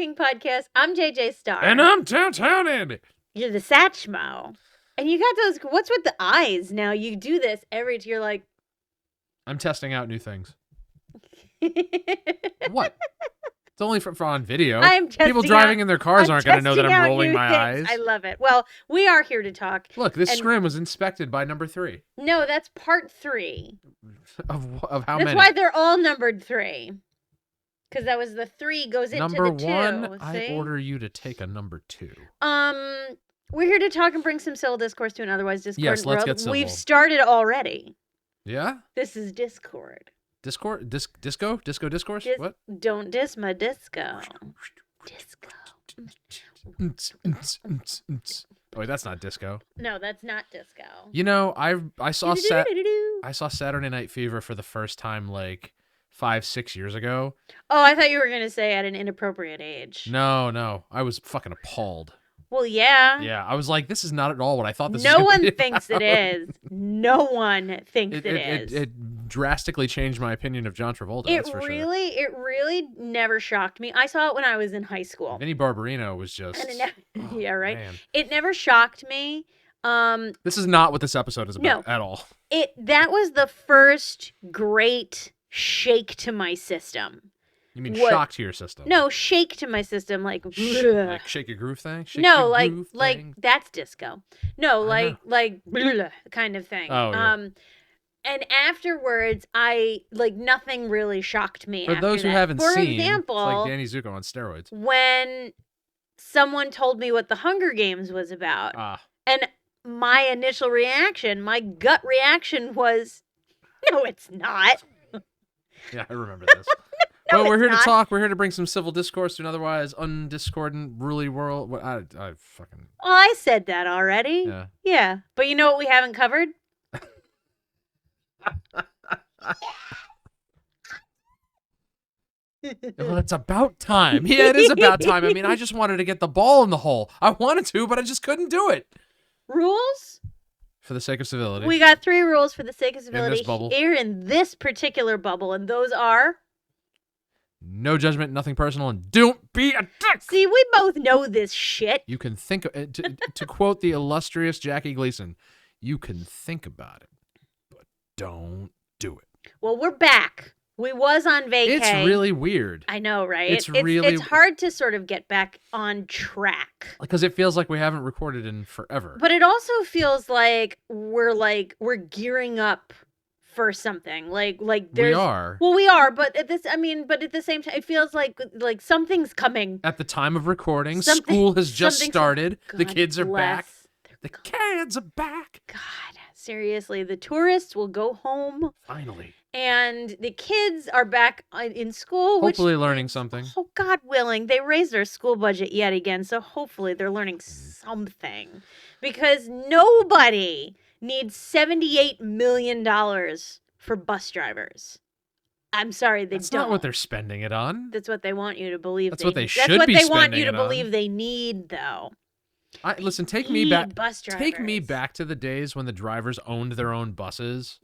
Talking Podcast. I'm JJ Starr. And I'm Downtown Andy. You're the Satchmo. And you got those, what's with the eyes now? You do this you're like. I'm testing out new things. What? It's only for on video. People driving in their cars aren't going to know that I'm rolling my eyes. I love it. Well, we are here to talk. Look, this scrim was inspected by number 3. No, that's part 3. Of how many? That's why they're all numbered 3. Because that was the 3 goes into number the 2. Number 1, see? I order you to take a number 2. We're here to talk and bring some civil discourse to an otherwise discordant Yes, let's world. get civil. We've started already. Yeah? This is Discord. Discord? Disco? Disco discourse? What? Don't diss my disco. Disco. Oh, wait, that's not disco. No, that's not disco. You know, I saw Saturday Night Fever for the first time like 5-6 years ago. Oh, I thought you were gonna say at an inappropriate age. No, I was fucking appalled. Well, yeah. Yeah, I was like, this is not at all what I thought this was. No one thinks it is. No one thinks it is. It drastically changed my opinion of John Travolta. That's for sure. It really never shocked me. I saw it when I was in high school. Vinnie Barbarino was just. Yeah, right. Man. It never shocked me. This is not what this episode is about at all. That was the first great shake to my system. You mean shock to your system? No, shake to my system, like like shake your groove thing. Like that's disco. No, like kind of thing. Oh, yeah. And afterwards, nothing really shocked me. For those who haven't seen, for example, it's like Danny Zuko on steroids. When someone told me what the Hunger Games was about, and my initial reaction, my gut reaction was, "No, it's not." Yeah, I remember this. Well, we're here to talk. We're here to bring some civil discourse to an otherwise undiscordant, ruly world. What I fucking. Well, I said that already. Yeah. Yeah, but you know what we haven't covered? Well, it's about time. Yeah, it is about time. I mean, I just wanted to get the ball in the hole. I wanted to, but I just couldn't do it. Rules? For the sake of civility. We got 3 rules for the sake of civility in this bubble. Here in this particular bubble, and those are... No judgment, nothing personal, and don't be a dick! See, we both know this shit. You can think... to quote the illustrious Jackie Gleason, you can think about it, but don't do it. Well, we're back. We was on vacay. It's really weird. I know, right? It's hard to sort of get back on track. Because it feels like we haven't recorded in forever. But it also feels like we're gearing up for something. Like there's... We are. Well, we are, but at the same time, it feels like something's coming. At the time of recording, school has just started. The kids are back. The kids are back. God, seriously, the tourists will go home. Finally. And the kids are back in school. Hopefully learning something. Oh, God willing. They raised their school budget yet again, so hopefully they're learning something. Because nobody needs $78 million for bus drivers. I'm sorry, they don't. That's not what they're spending it on. That's what they want you to believe. That's what they should be spending That's what they want you to believe they need, though. Listen, take me back. Bus drivers. Take me back to the days when the drivers owned their own buses.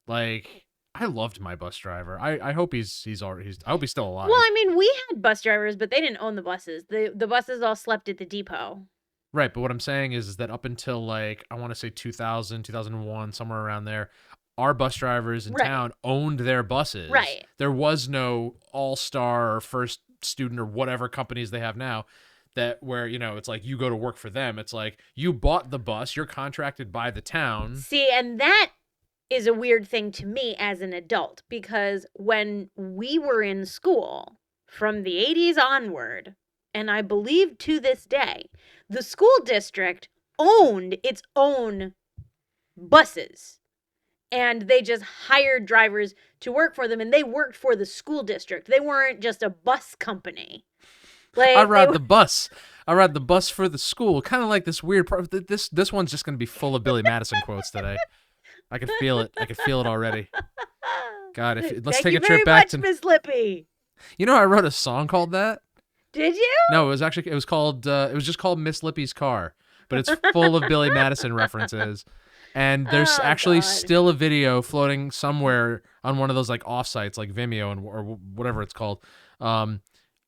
Like... I loved my bus driver. I hope I hope he's still alive. Well, I mean, we had bus drivers, but they didn't own the buses. The buses all slept at the depot. Right, but what I'm saying is that up until I want to say 2000, 2001, somewhere around there, our bus drivers in town owned their buses. Right. There was no All-Star or First Student or whatever companies they have now where, it's like you go to work for them. It's like you bought the bus, you're contracted by the town. See, and that is a weird thing to me as an adult, because when we were in school from the 80s onward, and I believe to this day, the school district owned its own buses, and they just hired drivers to work for them, and they worked for the school district. They weren't just a bus company. I ride the bus. I ride the bus for the school. Kind of like this weird this one's just going to be full of Billy Madison quotes today. I can feel it. I can feel it already. God, let's take a trip back to Miss Lippy. You know, I wrote a song called that. Did you? No, it was just called Miss Lippy's Car, but it's full of Billy Madison references. And there's still a video floating somewhere on one of those like offsites like Vimeo or whatever it's called.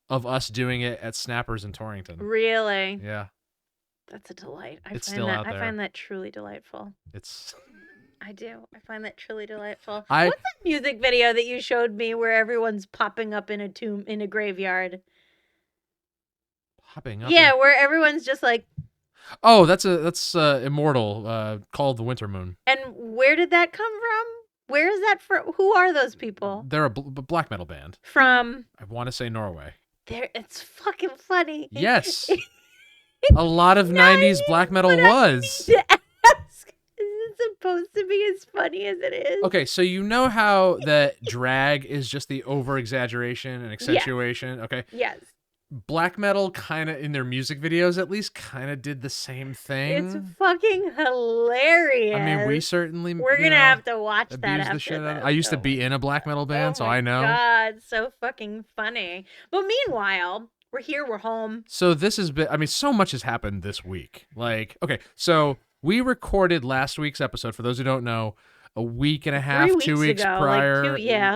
of us doing it at Snappers in Torrington. Really? Yeah. That's a delight. It's still out there. I find that truly delightful. It's. I do. I find that truly delightful. I- What's that music video that you showed me where everyone's popping up in a tomb in a graveyard? Popping up. Yeah, where everyone's just like. Oh, that's Immortal, called the Winter Moon. And where did that come from? Where is that from? Who are those people? They're a black metal band. From. I want to say Norway. It's fucking funny. Yes. A lot of 90s black metal was. To ask, is it supposed to be as funny as it is? Okay, so you know how that drag is just the over-exaggeration and accentuation? Okay. Yes. Black metal kind of, in their music videos at least, kind of did the same thing. It's fucking hilarious. I mean, we certainly. We're going to have to watch that abuse after the shit out of this, it. I used to so- be in a black metal band, Oh so my I know. God, so fucking funny. But meanwhile, we're here, we're home. So this has been, I mean, so much has happened this week. Like, okay, so we recorded last week's episode, for those who don't know, a week and a half, 3 2 weeks weeks ago, prior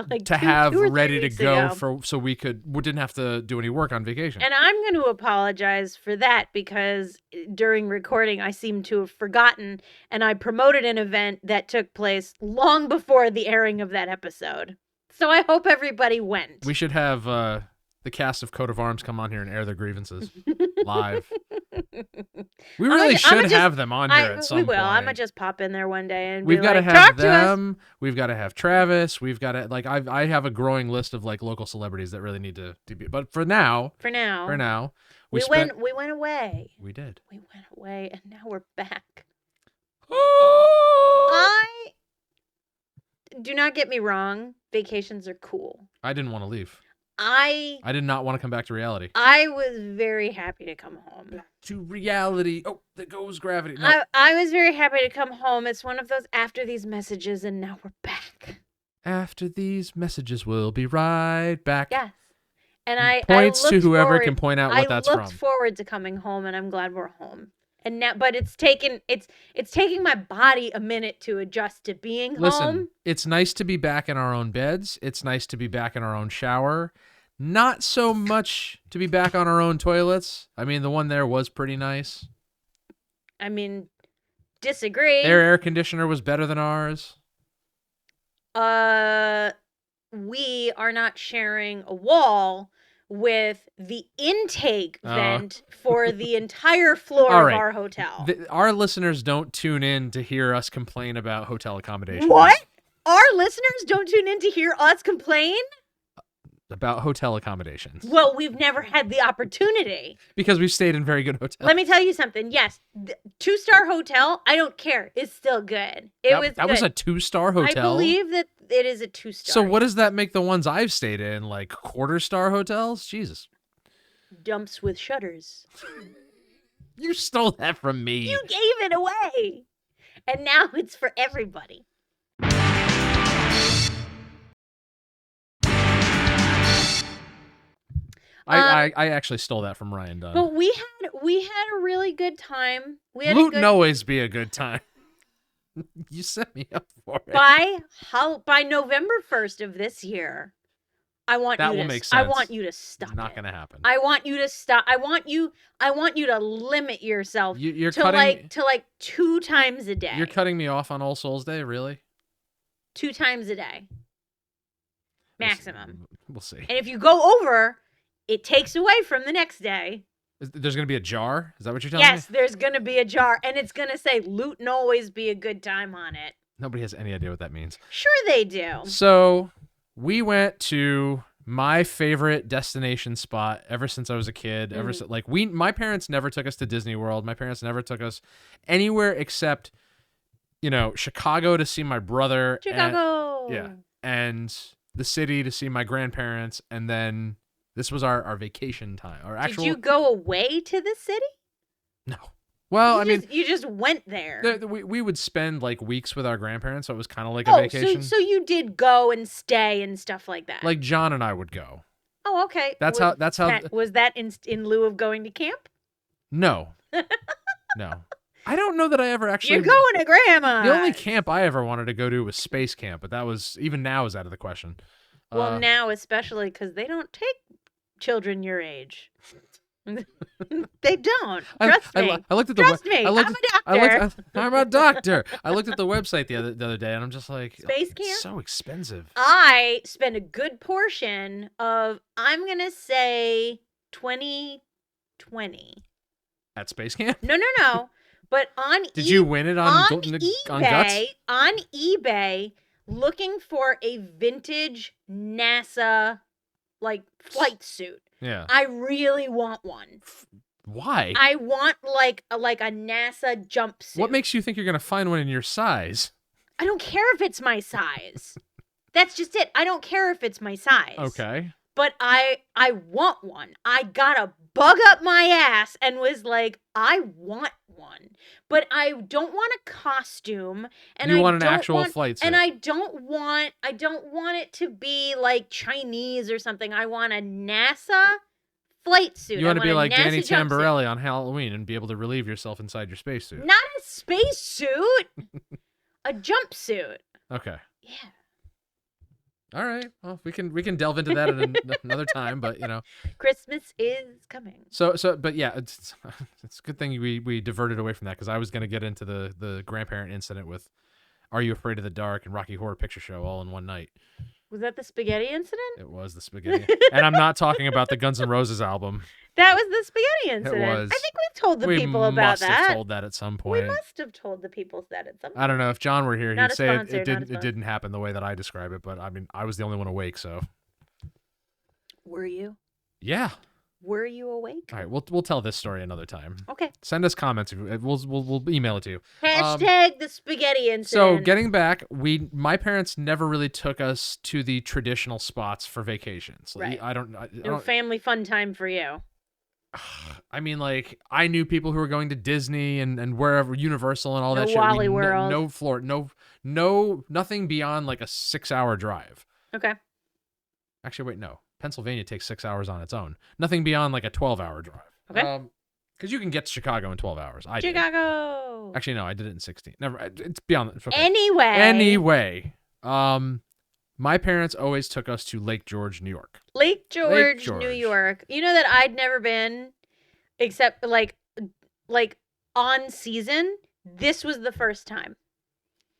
like to two have or 3 ready to weeks go ago. so we didn't have to do any work on vacation. And I'm going to apologize for that because during recording, I seem to have forgotten, and I promoted an event that took place long before the airing of that episode. So I hope everybody went. We should have the cast of Coat of Arms come on here and air their grievances live. We really should have them on here at some point. We will. I'm going to just pop in there one day and we've be got like, to have talk to us. them. We've got to have Travis. We've got to, like, I have a growing list of, like, local celebrities that really need to be. But for now, For now. we went away. We did. We went away, and now we're back. I Do not get me wrong. Vacations are cool. didn't want to leave. I did not want to come back to reality. I was very happy to come home. To reality. Oh, there goes gravity. No. I was very happy to come home. It's one of those after these messages, and now we're back. After these messages, we'll be right back. Yes. And I Points to looked whoever forward- can point out what that's from. I looked forward to coming home, and I'm glad we're home. And now, but it's taking my body a minute to adjust to being Listen, home. it's nice to be back in our own beds. It's nice to be back in our own shower. Not so much to be back on our own toilets. I mean, the one there was pretty nice. I mean, disagree. Their air conditioner was better than ours. We are not sharing a wall with the intake vent for the entire floor All right. of our hotel. Our listeners don't tune in to hear us complain about hotel accommodations. What? Our listeners don't tune in to hear us complain? About hotel accommodations. Well, we've never had the opportunity. Because we've stayed in very good hotels. Let me tell you something. Yes, 2-star hotel, I don't care. It's still good. That was a 2-star hotel. I believe that it is a 2-star. So what does that make the ones I've stayed in, like quarter-star hotels? Jesus. Dumps with shutters. You stole that from me. You gave it away. And now it's for everybody. I actually stole that from Ryan Dunn. But we had a really good time. We had Lootin' always be a good time. You set me up for it. By November 1st of this year, I want That you will to make I sense. want you to stop. It's not it. going to happen. I want you to stop. I want you to limit yourself You're to cutting like 2 times a day. You're cutting me off on All Souls Day, really? 2 times a day. Maximum. We'll see. And if you go over, it takes away from the next day. There's going to be a jar? Is that what you're telling Yes, me? there's going to be a jar, and it's going to say Lootin' always be a good time on it. Nobody has any idea what that means. Sure they do. So we went to my favorite destination spot ever since I was a kid. Ever since, like, my parents never took us to Disney World. My parents never took us anywhere except, Chicago to see my brother. Chicago. And the city to see my grandparents, and then this was our vacation time. Our actual. Did you go away to the city? No. Well, You just went there. we would spend like weeks with our grandparents, so it was kind of like a vacation. So you did go and stay and stuff like that. Like John and I would go. Oh, okay. That's how. Was that in lieu of going to camp? No. No. I don't know that I ever actually. You're going to grandma. The only camp I ever wanted to go to was space camp, but that was even now is out of the question. Well, now especially because they don't take children your age. They don't. Trust me. I looked at the Trust me. I'm a doctor. I'm a doctor. I looked at the website the other day, and I'm just like, Space it's camp? so expensive. I spent a good portion of, I'm going to say, 2020. At space camp? No. But on Did you win it on eBay, Guts? on eBay, looking for a vintage NASA like flight suit. Yeah. I really want one. Why? I want like a NASA jumpsuit. What makes you think you're gonna find one in your size? I don't care if it's my size. That's just it. I don't care if it's my size. Okay. But I want one. I got a bug up my ass and was like, I want one. But I don't want a costume, and you I want an don't actual want, flight suit. And I don't want it to be like Chinese or something. I want a NASA flight suit. You want to be like Danny jumpsuit. Tamborelli on Halloween and be able to relieve yourself inside your spacesuit. Not a spacesuit. A jumpsuit. Okay. Yeah. All right. Well, we can delve into that at another time, but Christmas is coming. But yeah, it's a good thing we diverted away from that, because I was going to get into the grandparent incident with Are You Afraid of the Dark and Rocky Horror Picture Show all in one night. Was that the spaghetti incident? It was the spaghetti. And I'm not talking about the Guns N' Roses album. That was the spaghetti incident. It was. I think we told the people about that. We must that. have told that at some point. We must have told the people that at some point. I don't know. If John were here, Not he'd a say sponsor, it didn't happen the way that I describe it. But I mean, I was the only one awake, so. Were you? Yeah. Were you awake? All right, we'll tell this story another time. Okay. Send us comments. We'll email it to you. Hashtag the spaghetti incident. So getting back, my parents never really took us to the traditional spots for vacations. Right. I don't. No family fun time for you. I mean, like, I knew people who were going to Disney and wherever, Universal and all No that shit. Wally World. No Florida. No, nothing beyond like a 6-hour drive. Okay. Actually, wait, no. Pennsylvania takes 6 hours on its own. Nothing beyond like a 12-hour drive. Okay. Because you can get to Chicago in 12 hours. I did. Chicago. Actually, no, I did it in 16. Never. It's beyond. Okay. Anyway. My parents always took us to Lake George, New York. Lake George, New York. You know that I'd never been, except like on season. This was the first time.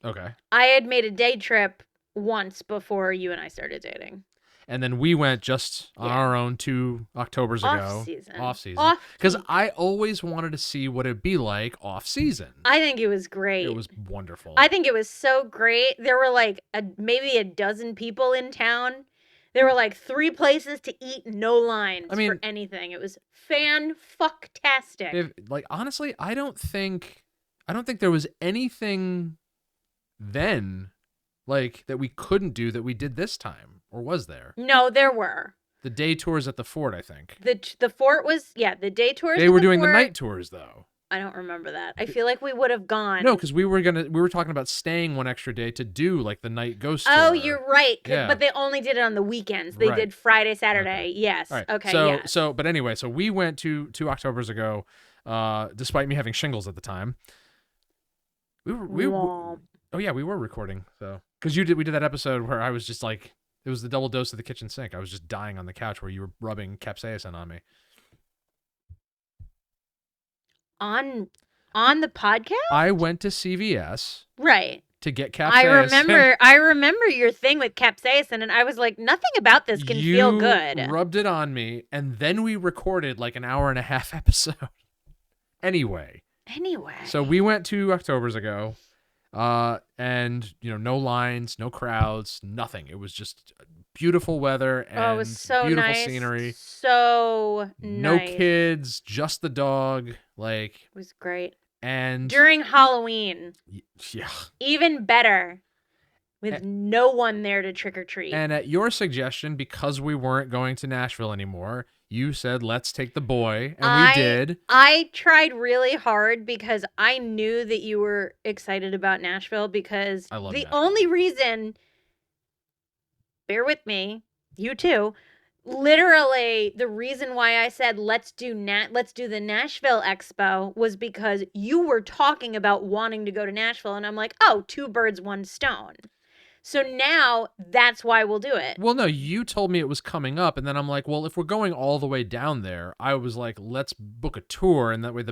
Okay. I had made a day trip once before you and I started dating. And then we went just on our own 2 Octobers ago. Off season. Because I always wanted to see what it'd be like off season. I think it was great. It was wonderful. I think it was so great. There were like maybe a dozen people in town. There were like 3 places to eat, no lines for anything. It was fan-fucktastic. Like, honestly, I don't think there was anything then like that we couldn't do that we did this time. Or was there? No, there were. The day tours at the fort, I think. The fort was, the day tours. They were doing the night tours, though. I don't remember that. I feel like we would have gone. No, because we were talking about staying one extra day to do like the night ghost tour. Oh, you're right. Yeah. But they only did it on the weekends. They did Friday, Saturday. Okay. Yes. Right. Okay. But anyway, so we went to 2 Octobers ago, despite me having shingles at the time. We were recording, so because we did that episode where I was just like, it was the double dose of the kitchen sink. I was just dying on the couch where you were rubbing capsaicin on me. On the podcast? I went to CVS. Right. To get capsaicin. I remember your thing with capsaicin, and I was like, nothing about this can feel good. You rubbed it on me, and then we recorded like an 1.5-hour episode. Anyway. So we went 2 Octobers ago. And no lines, no crowds, nothing. It was just beautiful weather and it was so beautiful nice. scenery. So no nice. kids, just the dog. Like, it was great. And during Halloween, yeah, even better, with no one there to trick or treat. And at your suggestion, because we weren't going to Nashville anymore, you said, let's take the boy, and we did. I tried really hard because I knew that you were excited about Nashville, because I love the Nashville. only reason, bear with me, you too, literally the reason why I said let's do the Nashville Expo was because you were talking about wanting to go to Nashville, and I'm like, oh, 2 birds, 1 stone. So now that's why we'll do it. Well, no, you told me it was coming up, and then I'm like, well, if we're going all the way down there, I was like, let's book a tour, and that way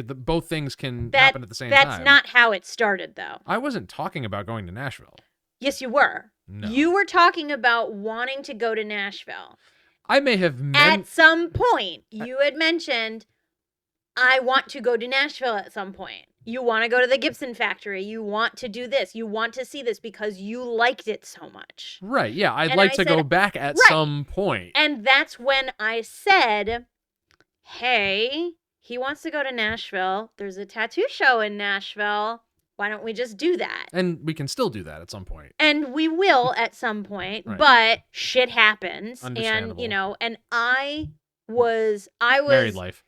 both things can happen at the same time. That's not how it started, though. I wasn't talking about going to Nashville. Yes, you were. No. You were talking about wanting to go to Nashville. I may have At some point, you had mentioned, I want to go to Nashville at some point. You want to go to the Gibson factory. You want to do this. You want to see this because you liked it so much. Right, yeah. I'd like to go back at some point. And that's when I said, hey, he wants to go to Nashville. There's a tattoo show in Nashville. Why don't we just do that? And we can still do that at some point. And we will at some point, right. But shit happens. Understandable. And, and I was married life.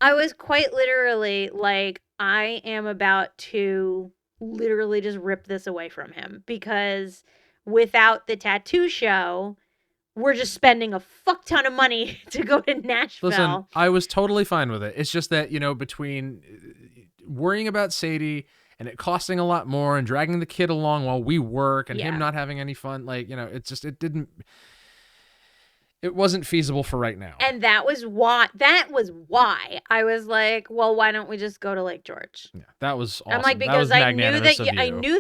I was quite literally like, I am about to literally just rip this away from him because without the tattoo show, we're just spending a fuck ton of money to go to Nashville. Listen, I was totally fine with it. It's just that, between worrying about Sadie and it costing a lot more and dragging the kid along while we work and him not having any fun, it wasn't feasible for right now. And that was why I was like, well, why don't we just go to Lake George? Yeah, that was awesome. I'm like, because I knew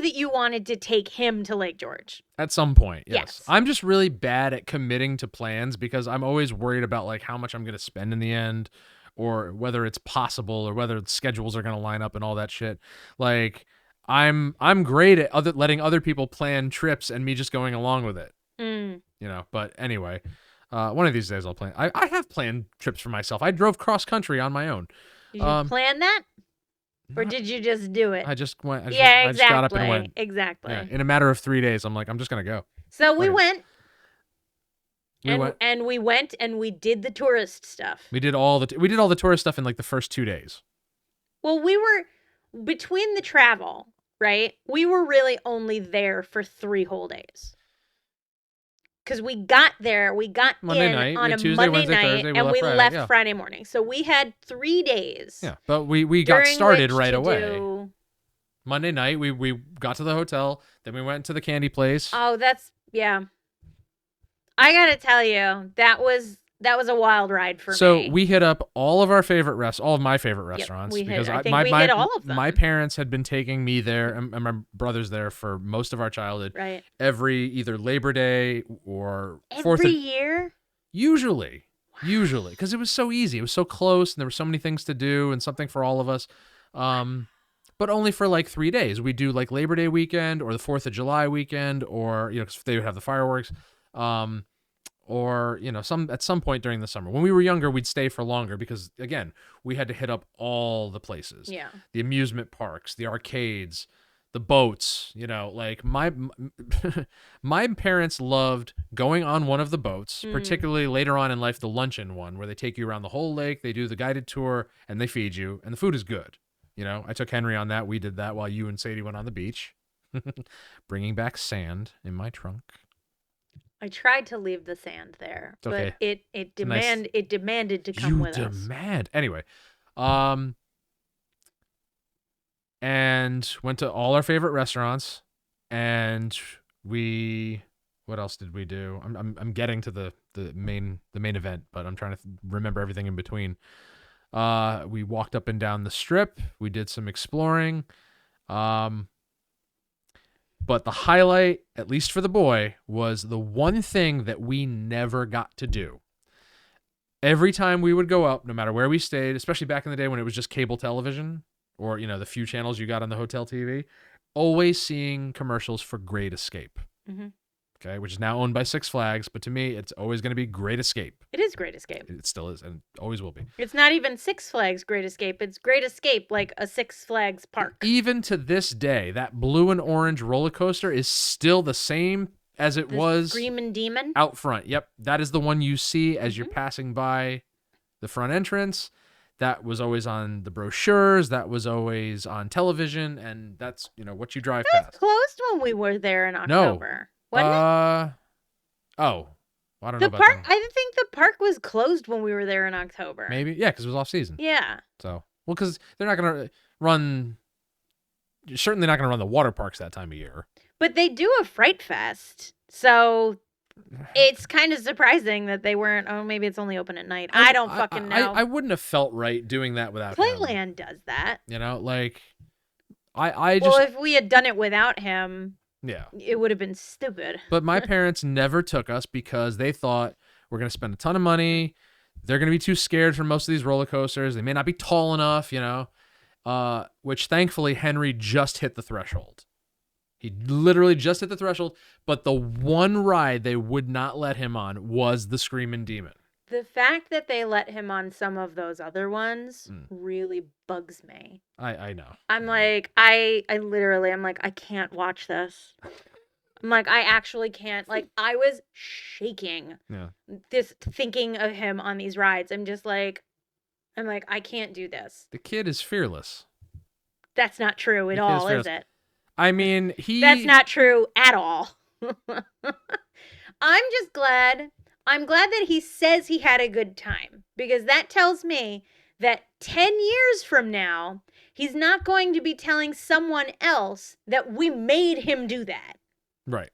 that you wanted to take him to Lake George. At some point, yes. I'm just really bad at committing to plans because I'm always worried about like how much I'm going to spend in the end or whether it's possible or whether schedules are going to line up and all that shit. Like I'm great at letting other people plan trips and me just going along with it. But anyway, one of these days I'll plan. I have planned trips for myself. I drove cross country on my own. Did you plan that? Or did you just do it? I just went. Exactly. I just got up and went. Exactly. Yeah, in a matter of 3 days, I'm like, I'm just going to go. So we went. And we went and we did the tourist stuff. We did all the tourist stuff in like the first 2 days. Well, we were between the travel, right? We were really only there for 3 whole days. Because we got Monday night, on a Tuesday, Monday Wednesday, night, Thursday, and we Friday, left Friday morning. So we had 3 days. Yeah, but we got started right away. Monday night, we got to the hotel, then we went to the candy place. Oh, yeah. I gotta tell you, that was a wild ride for me. So we hit up all of my favorite restaurants. Because I think we hit all of them. My parents had been taking me there and my brothers there for most of our childhood. Right. Every either Labor Day or every year. Usually, because it was so easy. It was so close, and there were so many things to do, and something for all of us. But only for like 3 days. We do like Labor Day weekend or the 4th of July weekend, or because they would have the fireworks. Or at some point during the summer. When we were younger, we'd stay for longer because again, we had to hit up all the places. Yeah. The amusement parks, the arcades, the boats, like my my parents loved going on one of the boats, particularly later on in life, the luncheon one where they take you around the whole lake, they do the guided tour and they feed you and the food is good. I took Henry on that. We did that while you and Sadie went on the beach, bringing back sand in my trunk. I tried to leave the sand there, but it demanded to come with us. Anyway, and went to all our favorite restaurants, and what else did we do? I'm getting to the main event, but I'm trying to remember everything in between. We walked up and down the strip. We did some exploring. But the highlight, at least for the boy, was the one thing that we never got to do. Every time we would go up, no matter where we stayed, especially back in the day when it was just cable television or, the few channels you got on the hotel TV, always seeing commercials for Great Escape. Mm-hmm. Okay, which is now owned by Six Flags, but to me, it's always going to be Great Escape. It is Great Escape. It still is, and always will be. It's not even Six Flags Great Escape. It's Great Escape, like a Six Flags park. Even to this day, that blue and orange roller coaster is still the same as it was. Screamin' Demon? Out front. Yep, that is the one you see as you're passing by the front entrance. That was always on the brochures. That was always on television, and that's what you drive past. It was closed when we were there in October. No. Wasn't it? I don't know about that. I think the park was closed when we were there in October. Maybe, yeah, because it was off season. Yeah. So, because they're not gonna run. You're certainly not going to run the water parks that time of year. But they do a Fright Fest, so it's kind of surprising that they weren't. Oh, maybe it's only open at night. I don't fucking know. I wouldn't have felt right doing that without him. Playland does that. You know, like I just. Well, if we had done it without him, yeah, it would have been stupid. But my parents never took us because they thought we're going to spend a ton of money. They're going to be too scared for most of these roller coasters. They may not be tall enough, you know. Which thankfully Henry just hit the threshold. He literally just hit the threshold, but the one ride they would not let him on was the Screaming Demon. The fact that they let him on some of those other ones really bugs me. I know. I'm like, I literally, I'm like, I can't watch this. I'm like, I actually can't. Like, I was shaking. Yeah. This thinking of him on these rides. I'm like, I can't do this. The kid is fearless. That's not true at all, is it? I mean, That's not true at all. I'm just glad. I'm glad that he says he had a good time, because that tells me that 10 years from now, he's not going to be telling someone else that we made him do that. Right.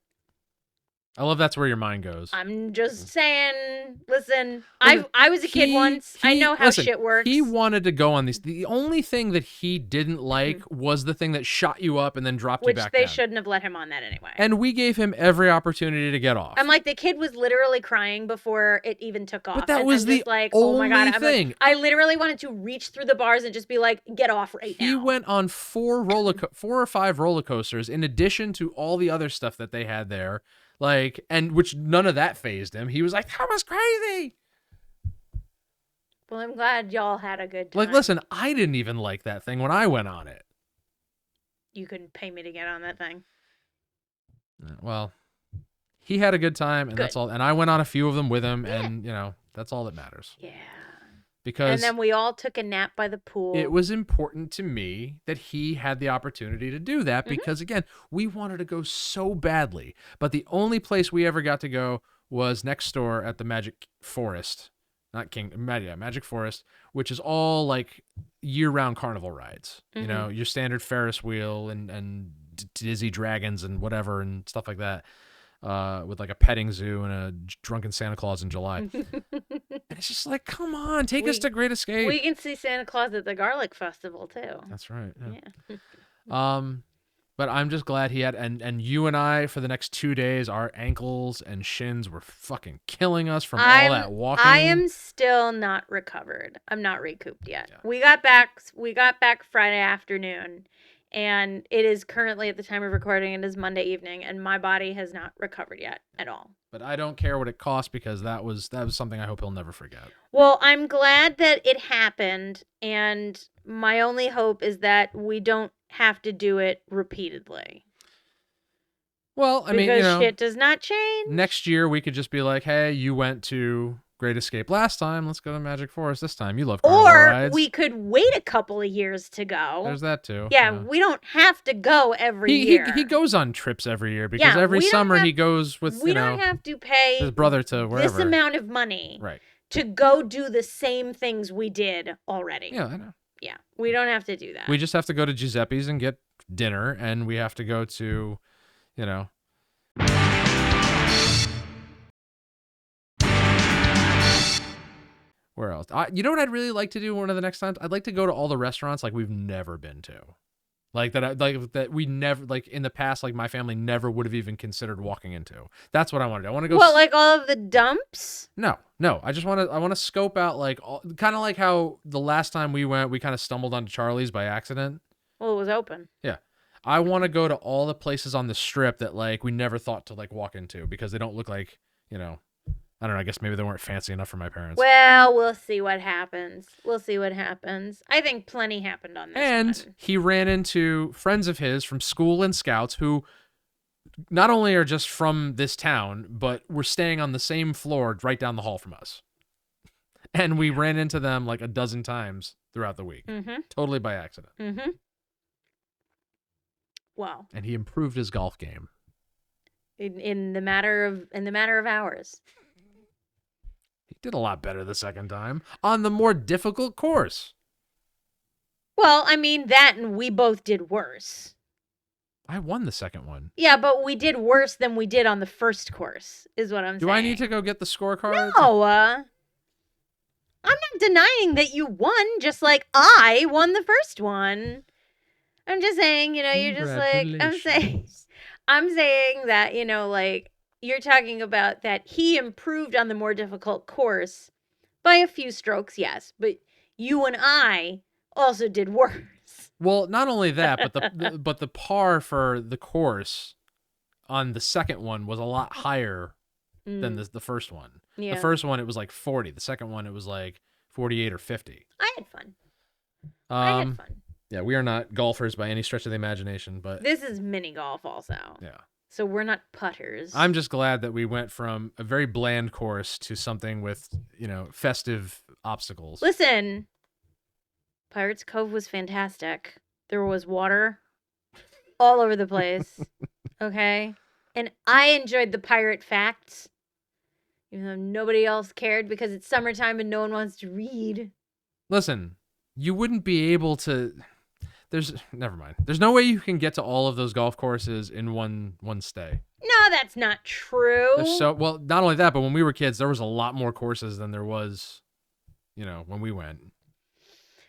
I love that's where your mind goes. I'm just saying, listen, I was a kid once. I know how shit works. He wanted to go on these. The only thing that he didn't like was the thing that shot you up and then dropped you back down. Which they shouldn't have let him on that anyway. And we gave him every opportunity to get off. I'm like, the kid was literally crying before it even took off. But that was the like, only oh my God. thing. Like, I literally wanted to reach through the bars and just be like, get off right now. He went on 4 or 5 roller coasters in addition to all the other stuff that they had there. Like, and which none of that fazed him. He was like, that was crazy. Well, I'm glad y'all had a good time. Like, listen, I didn't even like that thing when I went on it. You couldn't pay me to get on that thing. Well, he had a good time, and that's all. And I went on a few of them with him, and, you know, that's all that matters. Yeah. Because and then we all took a nap by the pool. It was important to me that he had the opportunity to do that because, again, we wanted to go so badly. But the only place we ever got to go was next door at the Magic Forest. Magic Forest, which is all like year-round carnival rides. You know, your standard Ferris wheel and dizzy dragons and whatever and stuff like that. With like a petting zoo and a drunken Santa Claus in July. And it's just like, come on, take us to Great Escape. We can see Santa Claus at the Garlic Festival too. That's right. Yeah. But I'm just glad he had, and you and I, for the next 2 days, our ankles and shins were fucking killing us from all that walking. I am still not recovered. I'm not recouped yet. Yeah. We got back Friday afternoon. And it is currently, at the time of recording, it is Monday evening, and my body has not recovered yet at all. But I don't care what it cost, because that was something I hope he'll never forget. Well, I'm glad that it happened, and my only hope is that we don't have to do it repeatedly. Well, I mean, because shit does not change. Next year, we could just be like, hey, you went to Great Escape last time. Let's go to Magic Forest this time. You love carnival rides. Or we could wait a couple of years to go. There's that too. Yeah, we don't have to go every year. He goes on trips every year because every summer he goes with, we don't have to pay his brother to wherever. This amount of money to go do the same things we did already. Yeah, I know. Yeah, we don't have to do that. We just have to go to Giuseppe's and get dinner, and we have to go to, where else? You know what I'd really like to do one of the next times? I'd like to go to all the restaurants like we've never been to. Like that we never, like in the past, like my family never would have even considered walking into. That's what I want to do. I want to go. What, like all of the dumps? No. I want to scope out like kind of like how the last time we went, we kind of stumbled onto Charlie's by accident. Well, it was open. Yeah. I want to go to all the places on the strip that like we never thought to like walk into because they don't look like, I don't know. I guess maybe they weren't fancy enough for my parents. Well, we'll see what happens. I think plenty happened on this one. He ran into friends of his from school and scouts who not only are just from this town, but were staying on the same floor right down the hall from us. And we ran into them like a dozen times throughout the week. Totally by accident. Wow. And he improved his golf game. In the matter of hours. He did a lot better the second time on the more difficult course. Well, I mean, that and we both did worse. I won the second one. Yeah, but we did worse than we did on the first course, is what I'm Do saying. I need to go get the scorecard? No, I'm not denying that you won, just like I won the first one. I'm just saying, you're just like, I'm saying that, like, you're talking about that he improved on the more difficult course by a few strokes, yes, but you and I also did worse. Well, not only that, but the par for the course on the second one was a lot higher than the first one. Yeah. The first one it was like 40. The second one it was like 48 or 50. I had fun. I had fun. Yeah, we are not golfers by any stretch of the imagination, but this is mini golf also. Yeah. So we're not putters. I'm just glad that we went from a very bland course to something with, festive obstacles. Listen, Pirates Cove was fantastic. There was water all over the place. Okay? And I enjoyed the pirate facts, even though nobody else cared because it's summertime and no one wants to read. Listen, you wouldn't be able to... Never mind. There's no way you can get to all of those golf courses in one stay. No, that's not true. Well, not only that, but when we were kids, there was a lot more courses than there was, when we went.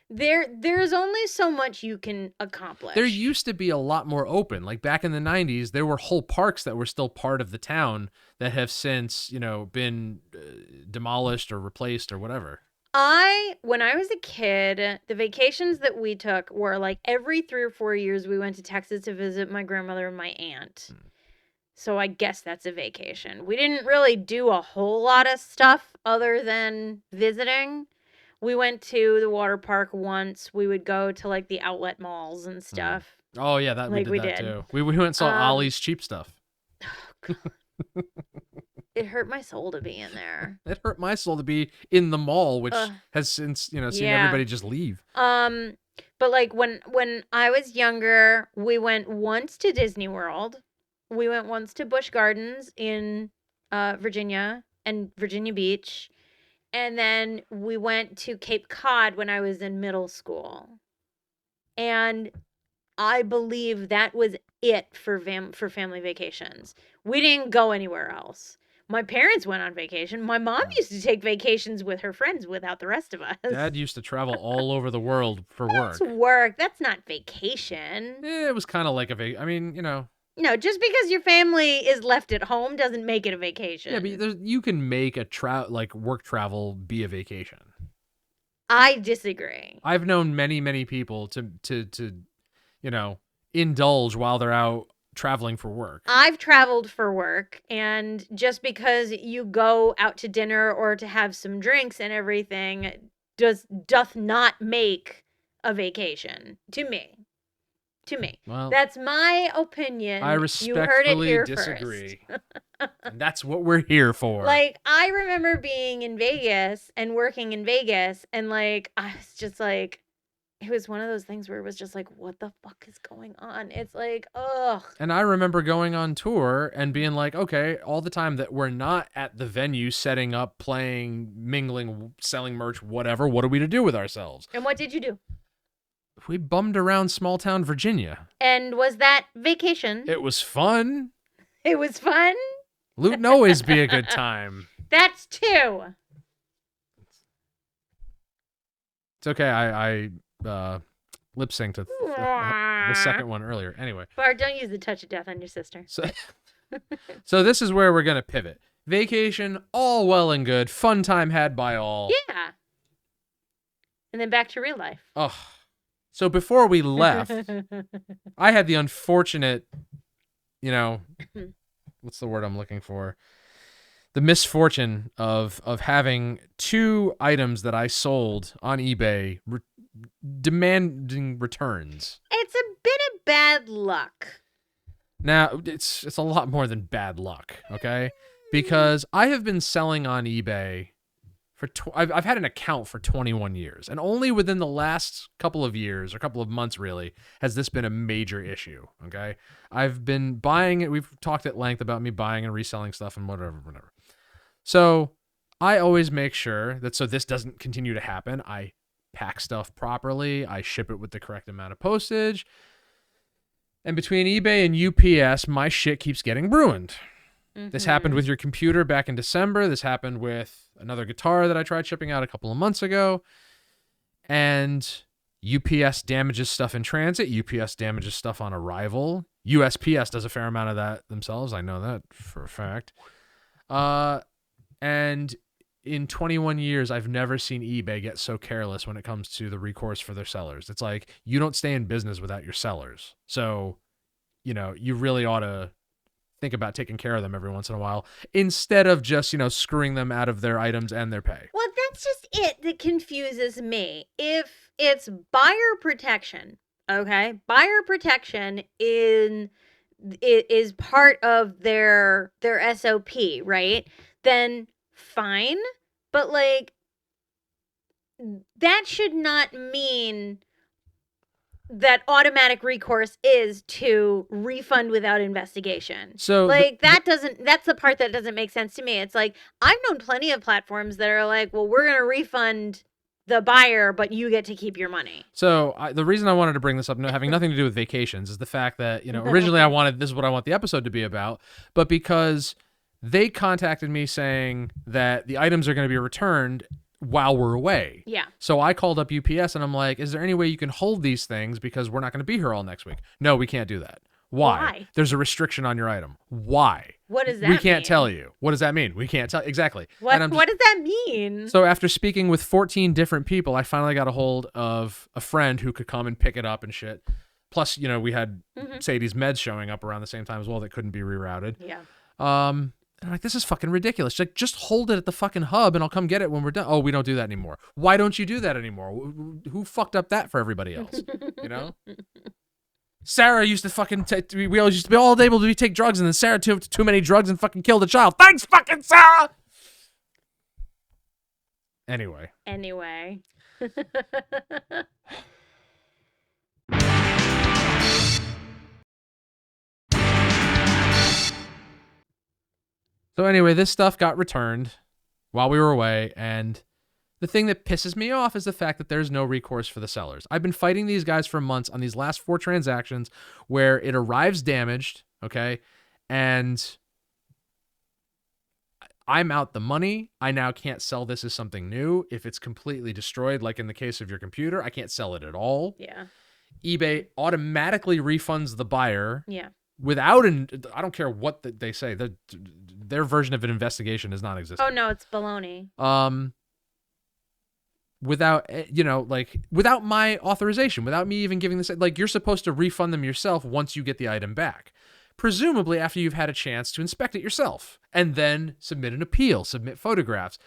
There's only so much you can accomplish. There used to be a lot more open. Like back in the 90s, there were whole parks that were still part of the town that have since, been demolished or replaced or whatever. When I was a kid, the vacations that we took were like every 3 or 4 years we went to Texas to visit my grandmother and my aunt. So I guess that's a vacation. We didn't really do a whole lot of stuff other than visiting. We went to the water park once. We would go to like the outlet malls and stuff. Oh yeah, we did that too. We went and saw Ollie's cheap stuff. Oh, God. It hurt my soul to be in there. It hurt my soul to be in the mall, which has since, seen everybody just leave. But like when I was younger, we went once to Disney World. We went once to Busch Gardens in Virginia and Virginia Beach. And then we went to Cape Cod when I was in middle school. And I believe that was it for family vacations. We didn't go anywhere else. My parents went on vacation. My mom used to take vacations with her friends without the rest of us. Dad used to travel all over the world for work. That's work. That's not vacation. It was kind of like I mean, No, just because your family is left at home doesn't make it a vacation. Yeah, but you can make work travel be a vacation. I disagree. I've known many, many people to indulge while they're out traveling for work. I've traveled for work, and just because you go out to dinner or to have some drinks and everything doth not make a vacation to me. Well, that's my opinion. I respectfully disagree. And that's what we're here for. Like, I remember being in Vegas and working in Vegas, and like, I was just like, it was one of those things where it was just like, what the fuck is going on? It's like, ugh. And I remember going on tour and being like, okay, all the time that we're not at the venue setting up, playing, mingling, selling merch, whatever, what are we to do with ourselves? And what did you do? We bummed around small town Virginia. And was that vacation? It was fun. It was fun? Lootin' always be a good time. That's 2. It's okay. I lip synced to the second one earlier. Anyway. Bart, don't use the touch of death on your sister. So this is where we're going to pivot. Vacation, all well and good. Fun time had by all. Yeah. And then back to real life. Oh. So before we left, I had the unfortunate, what's the word I'm looking for? The misfortune of having 2 items that I sold on eBay demanding returns. It's a bit of bad luck. Now, it's a lot more than bad luck, okay? Because I have been selling on eBay I've had an account for 21 years, and only within the last couple of years, or couple of months really, has this been a major issue, okay? I've been buying it. We've talked at length about me buying and reselling stuff and whatever. So I always make sure that so this doesn't continue to happen, I pack stuff properly. I ship it with the correct amount of postage. And between eBay and UPS, my shit keeps getting ruined. This happened with your computer back in December. This happened with another guitar that I tried shipping out a couple of months ago. And UPS damages stuff in transit. UPS damages stuff on arrival. USPS does a fair amount of that themselves. I know that for a fact. And in 21 years, I've never seen eBay get so careless when it comes to the recourse for their sellers. It's like, you don't stay in business without your sellers. So, you really ought to think about taking care of them every once in a while instead of just, screwing them out of their items and their pay. Well, that's just it that confuses me. If it's buyer protection, okay? Buyer protection is part of their SOP, right? Then fine, but like that should not mean that automatic recourse is to refund without investigation. So like that's the part that doesn't make sense to me. It's like, I've known plenty of platforms that are like, well, we're going to refund the buyer, but you get to keep your money. So the reason I wanted to bring this up, having nothing to do with vacations, is the fact that, originally this is what I want the episode to be about, but because they contacted me saying that the items are going to be returned while we're away. Yeah. So I called up UPS and I'm like, is there any way you can hold these things because we're not going to be here all next week? No, we can't do that. Why? There's a restriction on your item. Why? What does that mean? We can't tell you. What does that mean? We can't tell. Exactly. What does that mean? So after speaking with 14 different people, I finally got a hold of a friend who could come and pick it up and shit. Plus, we had Sadie's meds showing up around the same time as well that couldn't be rerouted. Yeah. And I'm like, this is fucking ridiculous. She's like, just hold it at the fucking hub and I'll come get it when we're done. Oh, we don't do that anymore. Why don't you do that anymore? Who fucked up that for everybody else? Sarah used to fucking we always used to be all able to take drugs, and then Sarah took too many drugs and fucking killed a child. Thanks, fucking Sarah! Anyway. So anyway, this stuff got returned while we were away, and the thing that pisses me off is the fact that there's no recourse for the sellers. I've been fighting these guys for months on these last 4 transactions where it arrives damaged, okay, and I'm out the money. I now can't sell this as something new. If it's completely destroyed, like in the case of your computer, I can't sell it at all. Yeah. eBay automatically refunds the buyer. Yeah. Without I don't care what they say. Their version of an investigation is non-existent. Oh no, it's baloney. Without without my authorization, without me even giving this, like, you're supposed to refund them yourself once you get the item back, presumably after you've had a chance to inspect it yourself, and then submit an appeal, submit photographs,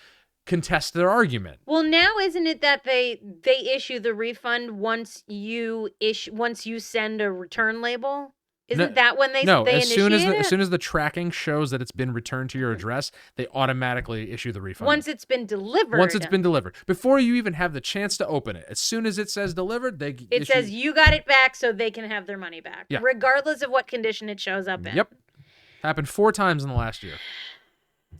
contest their argument. Well, now isn't it that they issue the refund once you send a return label? Isn't that when they initiate it? As soon as the tracking shows that it's been returned to your address, they automatically issue the refund. Once it's been delivered. Before you even have the chance to open it. As soon as it says delivered, it says you got it back so they can have their money back. Yeah. Regardless of what condition it shows up in. Yep. Happened 4 times in the last year.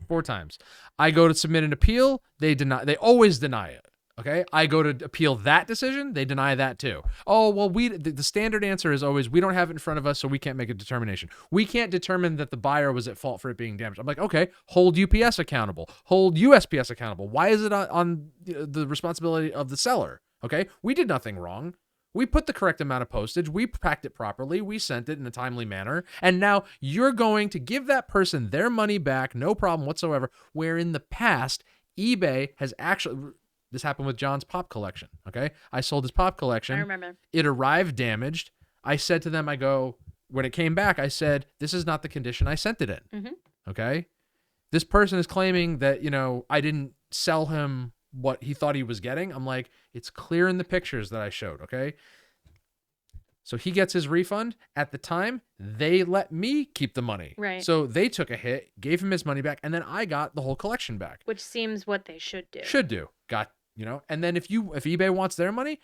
4 times. I go to submit an appeal, they always deny it. Okay, I go to appeal that decision, they deny that too. Oh, well, the standard answer is always, we don't have it in front of us, so we can't make a determination. We can't determine that the buyer was at fault for it being damaged. I'm like, okay, hold UPS accountable. Hold USPS accountable. Why is it on the responsibility of the seller? Okay, we did nothing wrong. We put the correct amount of postage. We packed it properly. We sent it in a timely manner. And now you're going to give that person their money back, no problem whatsoever, where in the past, eBay has actually... This happened with John's pop collection, okay? I sold his pop collection. I remember. It arrived damaged. I said to them, when it came back, I said, this is not the condition I sent it in, okay? This person is claiming that, I didn't sell him what he thought he was getting. I'm like, it's clear in the pictures that I showed, okay? So he gets his refund. At the time, they let me keep the money. Right. So they took a hit, gave him his money back, and then I got the whole collection back. Which seems what they should do. And then if eBay wants their money,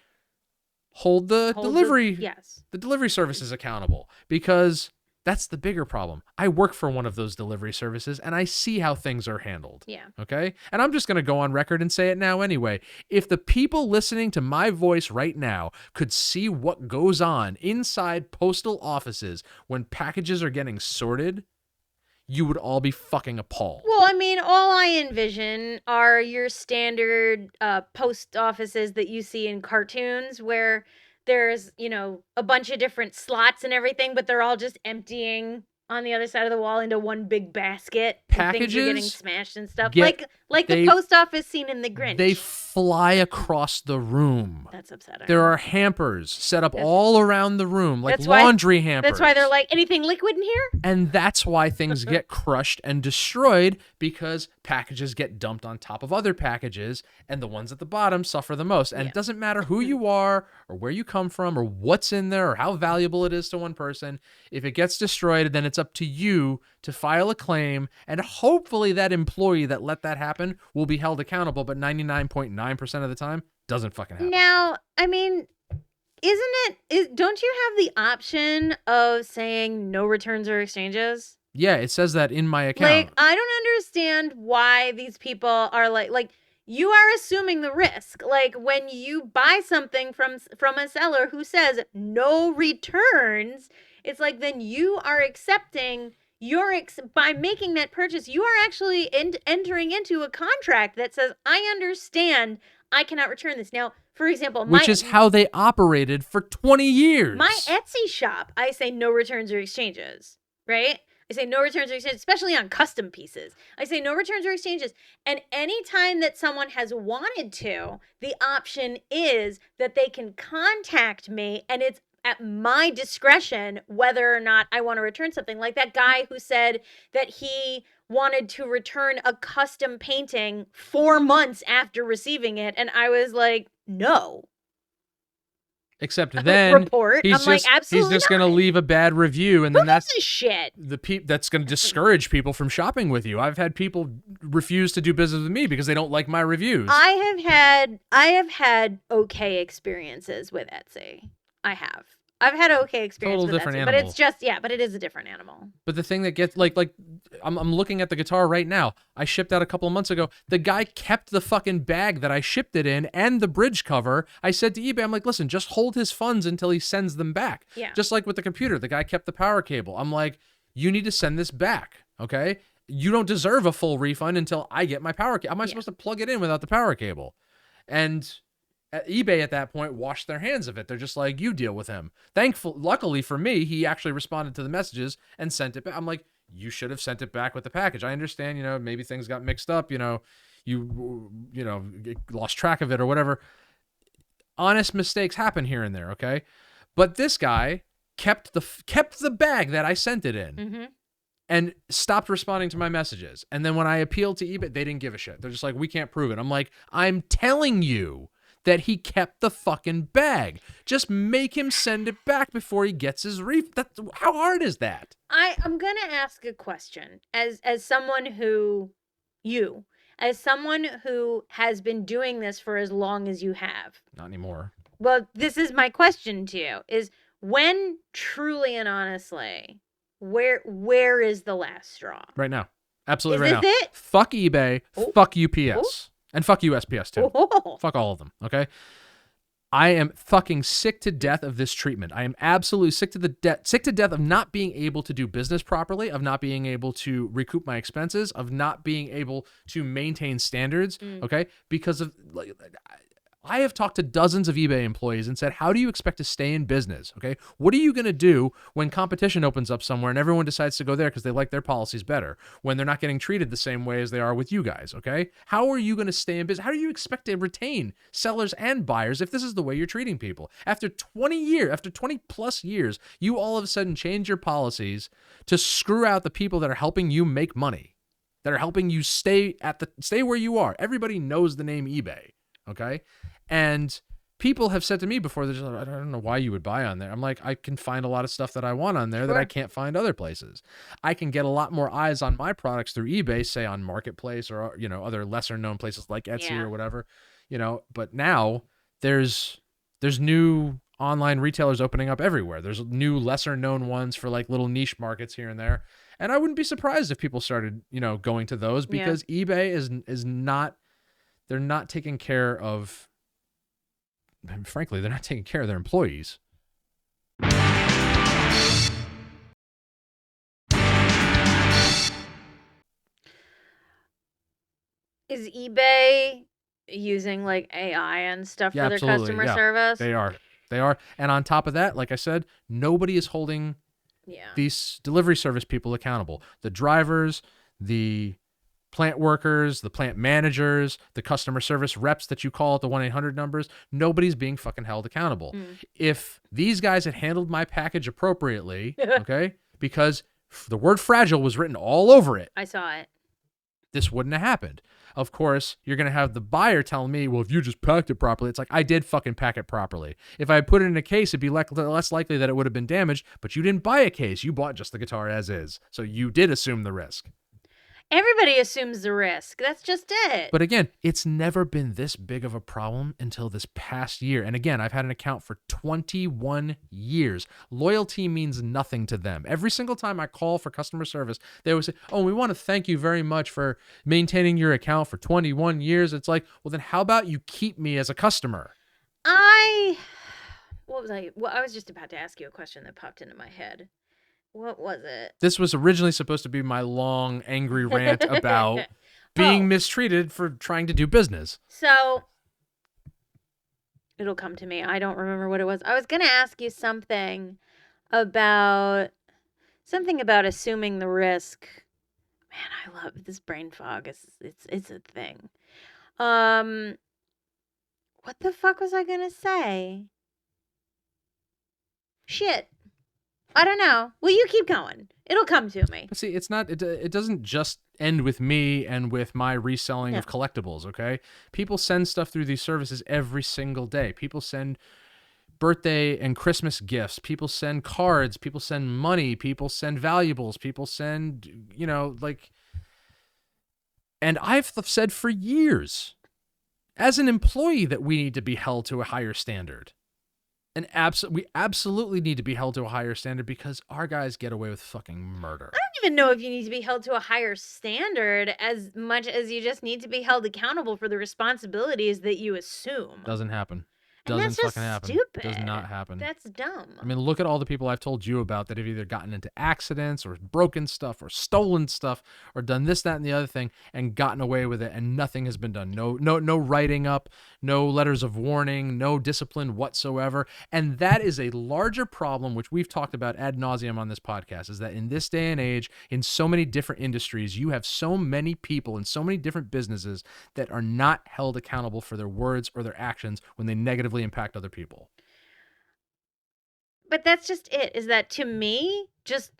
hold the delivery services accountable, because That's the bigger problem. I work for one of those delivery services and I see how things are handled. Yeah. Okay? And I'm just going to go on record and say it now anyway. If the people listening to my voice right now could see what goes on inside postal offices when packages are getting sorted, you would all be fucking appalled. Well, I mean, all I envision are your standard post offices that you see in cartoons where there's, a bunch of different slots and everything, but they're all just emptying on the other side of the wall into one big basket. And things are getting Packages smashed and stuff. get- Like the post office scene in The Grinch. They fly across the room. That's upsetting. There are hampers set up all around the room, like That's why- laundry hampers. That's why they're like, anything liquid in here? And that's why things get crushed and destroyed, because packages get dumped on top of other packages, and the ones at the bottom suffer the most. And it doesn't matter who you are or where you come from or what's in there or how valuable it is to one person. If it gets destroyed, then it's up to you to file a claim, and hopefully that employee that let that happen will be held accountable, but 99.9% of the time, doesn't fucking happen. Now, I mean, don't you have the option of saying no returns or exchanges? Yeah, it says that in my account. Like, I don't understand why these people are like you are assuming the risk. Like, when you buy something from a seller who says no returns, it's like then you are accepting by making that purchase, you are actually entering into a contract that says, I understand I cannot return this. Now, for example, which is how they operated for 20 years. My Etsy shop, I say no returns or exchanges, right? I say no returns or exchanges, especially on custom pieces. I say no returns or exchanges. And anytime that someone has wanted to, the option is that they can contact me, and it's at my discretion whether or not I want to return something. Like that guy who said that he wanted to return a custom painting 4 months after receiving it, and I was like, no. Except then he's just going to leave a bad review, and then that's shit. That's going to discourage people from shopping with you. I've had people refuse to do business with me because they don't like my reviews. I have had okay experiences with Etsy. I've had okay experience with Etsy, but it's just, but it is a different animal. But the thing that gets like I'm looking at the guitar right now. I shipped out a couple of months ago. The guy kept the fucking bag that I shipped it in and the bridge cover. I said to eBay, I'm like, listen, just hold his funds until he sends them back. Yeah. Just like with the computer, the guy kept the power cable. I'm like, you need to send this back, okay? You don't deserve a full refund until I get my power cable. How am I supposed to plug it in without the power cable? And eBay at that point washed their hands of it. They're just like, you deal with him. Luckily for me, he actually responded to the messages and sent it back. I'm like, you should have sent it back with the package. I understand, maybe things got mixed up, you lost track of it or whatever. Honest mistakes happen here and there, okay? But this guy kept the bag that I sent it in. And stopped responding to my messages. And then when I appealed to eBay, they didn't give a shit. They're just like, we can't prove it. I'm like, I'm telling you that he kept the fucking bag. Just make him send it back before he gets his refund. How hard is that? I'm going to ask a question as someone who has been doing this for as long as you have. Not anymore. Well, this is my question to you, is when truly and honestly, where is the last straw? Right now. Absolutely right now. Is it? Fuck eBay. Fuck UPS. And fuck USPS too. Fuck all of them, okay? I am fucking sick to death of this treatment. I am absolutely sick to death of not being able to do business properly, of not being able to recoup my expenses, of not being able to maintain standards, okay? Because of I have talked to dozens of eBay employees and said, how do you expect to stay in business, okay? What are you going to do when competition opens up somewhere and everyone decides to go there because they like their policies better, when they're not getting treated the same way as they are with you guys, okay? How are you going to stay in business? How do you expect to retain sellers and buyers if this is the way you're treating people? After 20 plus years, you all of a sudden change your policies to screw out the people that are helping you make money, that are helping you stay where you are. Everybody knows the name eBay. Okay. And people have said to me before, they're just like, I don't know why you would buy on there. I'm like, I can find a lot of stuff that I want on there that I can't find other places. I can get a lot more eyes on my products through eBay, say on Marketplace or, other lesser known places like Etsy or whatever, but now there's new online retailers opening up everywhere. There's new, lesser known ones for like little niche markets here and there. And I wouldn't be surprised if people started, going to those, because eBay is not, they're not taking care of, frankly, they're not taking care of their employees. Is eBay using like AI and stuff for their customer service? They are. And on top of that, like I said, nobody is holding these delivery service people accountable. The drivers, the plant workers, the plant managers, the customer service reps that you call at the 1-800 numbers, nobody's being fucking held accountable. If these guys had handled my package appropriately, okay, because the word fragile was written all over it. I saw it. This wouldn't have happened. Of course, you're going to have the buyer telling me, well, if you just packed it properly. It's like, I did fucking pack it properly. If I had put it in a case, it'd be less likely that it would have been damaged, but you didn't buy a case. You bought just the guitar as is. So you did assume the risk. Everybody assumes the risk. That's just it. But again, it's never been this big of a problem until this past year. And again, I've had an account for 21 years. Loyalty means nothing to them. Every single time I call for customer service, they always say, oh, we want to thank you very much for maintaining your account for 21 years. It's like, well, then how about you keep me as a customer? I was just about to ask you a question that popped into my head. What was it? This was originally supposed to be my long, angry rant about being mistreated for trying to do business. So, it'll come to me. I don't remember what it was. I was going to ask you something about assuming the risk. Man, I love this brain fog. It's a thing. What the fuck was I going to say? Shit. I don't know. Well, you keep going. It'll come to me. But see, it's not. It doesn't just end with me and with my reselling of collectibles, okay? People send stuff through these services every single day. People send birthday and Christmas gifts. People send cards. People send money. People send valuables. People send, And I've said for years, as an employee, that we need to be held to a higher standard. And we absolutely need to be held to a higher standard, because our guys get away with fucking murder. I don't even know if you need to be held to a higher standard as much as you just need to be held accountable for the responsibilities that you assume. Doesn't happen. Doesn't fucking happen. Stupid. Does not happen. That's dumb. I mean, look at all the people I've told you about that have either gotten into accidents or broken stuff or stolen stuff or done this, that, and the other thing and gotten away with it, and nothing has been done. No writing up, no letters of warning, no discipline whatsoever. And that is a larger problem, which we've talked about ad nauseum on this podcast, is that in this day and age, in so many different industries, you have so many people in so many different businesses that are not held accountable for their words or their actions when they negatively impact other people. But that's just it, is that to me, just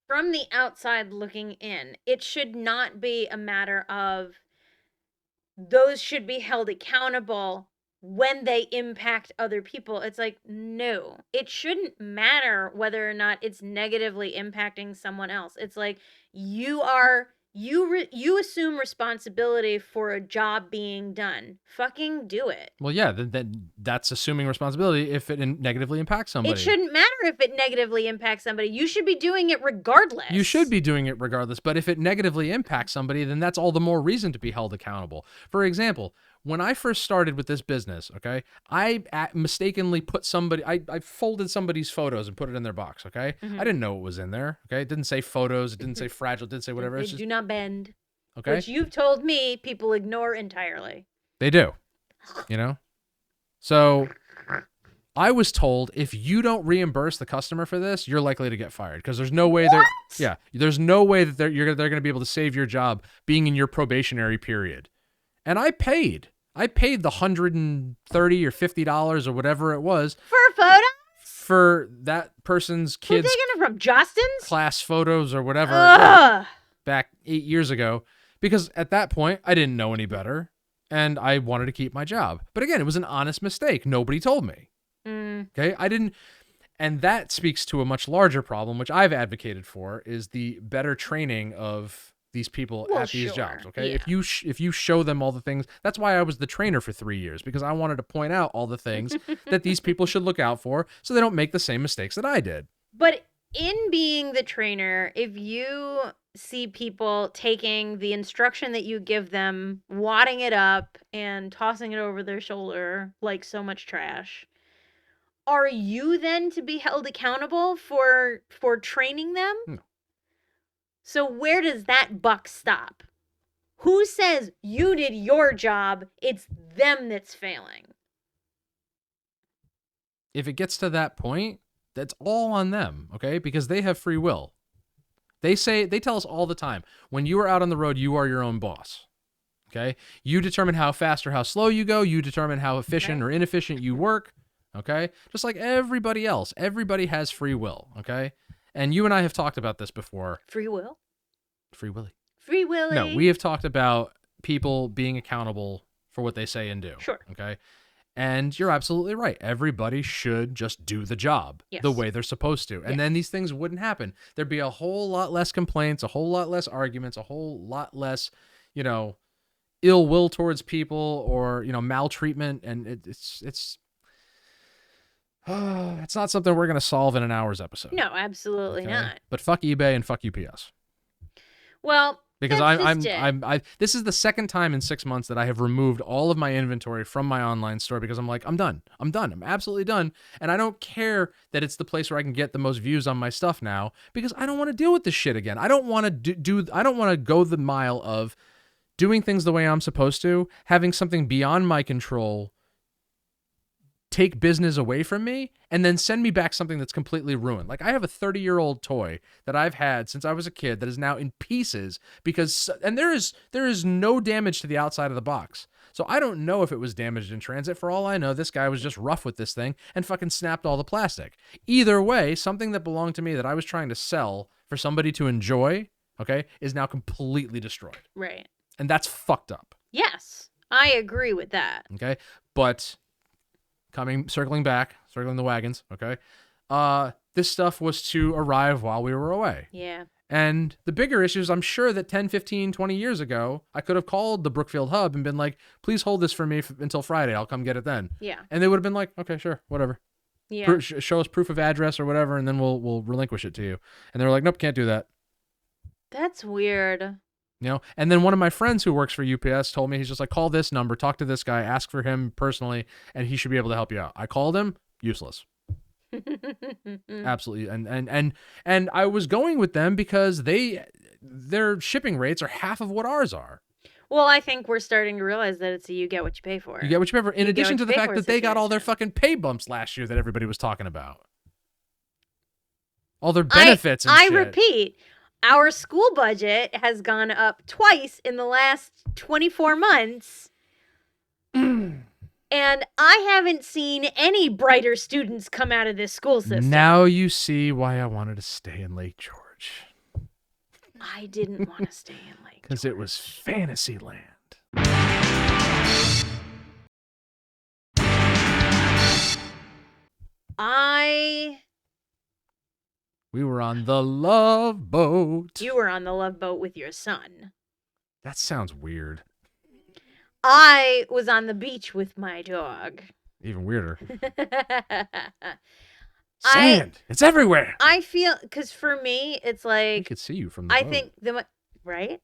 from the outside looking in, it should not be a matter of those should be held accountable when they impact other people. It's like, no, it shouldn't matter whether or not it's negatively impacting someone else. It's like you assume responsibility for a job being done. Fucking do it. Well, yeah, that's assuming responsibility if it negatively impacts somebody. It shouldn't matter if it negatively impacts somebody. You should be doing it regardless. You should be doing it regardless, but if it negatively impacts somebody, then that's all the more reason to be held accountable. For example, when I first started with this business, okay, I mistakenly put I folded somebody's photos and put it in their box, okay? Mm-hmm. I didn't know what was in there, okay? It didn't say photos, it didn't say fragile, it didn't say whatever. They do not bend. Okay. Which you've told me people ignore entirely. They do, So I was told if you don't reimburse the customer for this, you're likely to get fired, because there's no way there's no way that they're going to be able to save your job being in your probationary period. And I paid the $130 or $50 or whatever it was for a photo for that person's kids. Taking it from Justin's class photos or whatever back 8 years ago, because at that point I didn't know any better and I wanted to keep my job. But again, it was an honest mistake. Nobody told me. Okay, I didn't. And that speaks to a much larger problem, which I've advocated for, is the better training of these people Well, at these sure, jobs. Okay, yeah. if you show them all the things, that's why I was the trainer for 3 years, because I wanted to point out all the things that these people should look out for, so they don't make the same mistakes that I did. But in being the trainer, if you see people taking the instruction that you give them, wadding it up and tossing it over their shoulder like so much trash, are you then to be held accountable for training them? No. So where does that buck stop? Who says you did your job? It's them that's failing. If it gets to that point, that's all on them, okay? Because they have free will. They tell us all the time, when you are out on the road, you are your own boss. Okay? You determine how fast or how slow you go, you determine how efficient or inefficient you work, okay? Just like everybody else. Everybody has free will, okay? And you and I have talked about this before. Free will? Free Willy. Free Willy. No, we have talked about people being accountable for what they say and do. Sure. Okay? And you're absolutely right. Everybody should just do the job the way they're supposed to. And then these things wouldn't happen. There'd be a whole lot less complaints, a whole lot less arguments, a whole lot less, ill will towards people or, maltreatment. And it's not something we're going to solve in an hour's episode. No, absolutely not. But fuck eBay and fuck UPS. Well, because this is the second time in 6 months that I have removed all of my inventory from my online store because I'm like, I'm done. I'm absolutely done. And I don't care that it's the place where I can get the most views on my stuff now because I don't want to deal with this shit again. I don't want to I don't want to go the mile of doing things the way I'm supposed to, having something beyond my control take business away from me and then send me back something that's completely ruined. Like I have a 30-year-old toy that I've had since I was a kid that is now in pieces and there is no damage to the outside of the box. So I don't know if it was damaged in transit. For all I know, this guy was just rough with this thing and fucking snapped all the plastic. Either way, something that belonged to me that I was trying to sell for somebody to enjoy, okay, is now completely destroyed. Right. And that's fucked up. Yes, I agree with that. Okay, but circling the wagons, okay? This stuff was to arrive while we were away. Yeah. And the bigger issue is I'm sure that 10, 15, 20 years ago, I could have called the Brookfield Hub and been like, please hold this for me until Friday. I'll come get it then. Yeah. And they would have been like, okay, sure, whatever. Yeah. Show us proof of address or whatever, and then we'll relinquish it to you. And they were like, nope, can't do that. That's weird. And then one of my friends who works for UPS told me, he's just like, call this number, talk to this guy, ask for him personally, and he should be able to help you out. I called him, useless. Absolutely. And I was going with them because their shipping rates are half of what ours are. Well, I think we're starting to realize that it's a you get what you pay for. You get what you pay for. In addition to the fact that they got all their fucking pay bumps last year that everybody was talking about. All their benefits and shit. I repeat, our school budget has gone up twice in the last 24 months. And I haven't seen any brighter students come out of this school system. Now you see why I wanted to stay in Lake George. I didn't want to stay in Lake George. Because it was Fantasyland. We were on the Love Boat. You were on the Love Boat with your son. That sounds weird. I was on the beach with my dog. Even weirder. Sand. It's everywhere. I feel, because for me, it's like... I could see you from the boat. Right?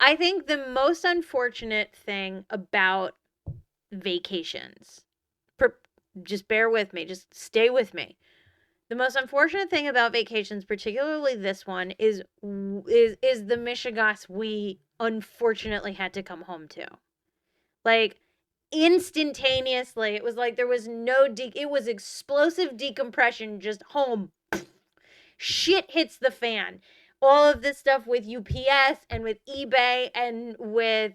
I think the most unfortunate thing about vacations, just bear with me, just stay with me. The most unfortunate thing about vacations, particularly this one, is the Michigas we unfortunately had to come home to. Like, instantaneously, it was like there was it was explosive decompression, just home. Shit hits the fan. All of this stuff with UPS and with eBay and with,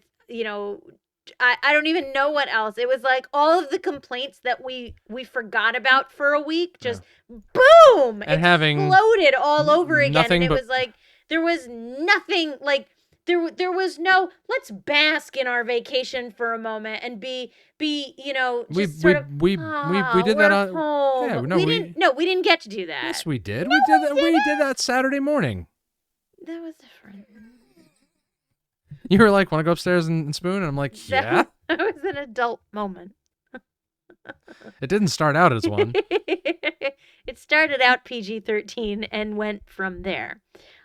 I don't even know what else. It was like all of the complaints that we forgot about for a week, just boom, and exploded all over again. And it was like, there was nothing, like, there was no, let's bask in our vacation for a moment and be we did that on home. Yeah, we didn't get to do that. Yes, we did. We did that Saturday morning. That was different. You were like, want to go upstairs and spoon? And I'm like, yeah. That was an adult moment. It didn't start out as one. It started out PG-13 and went from there.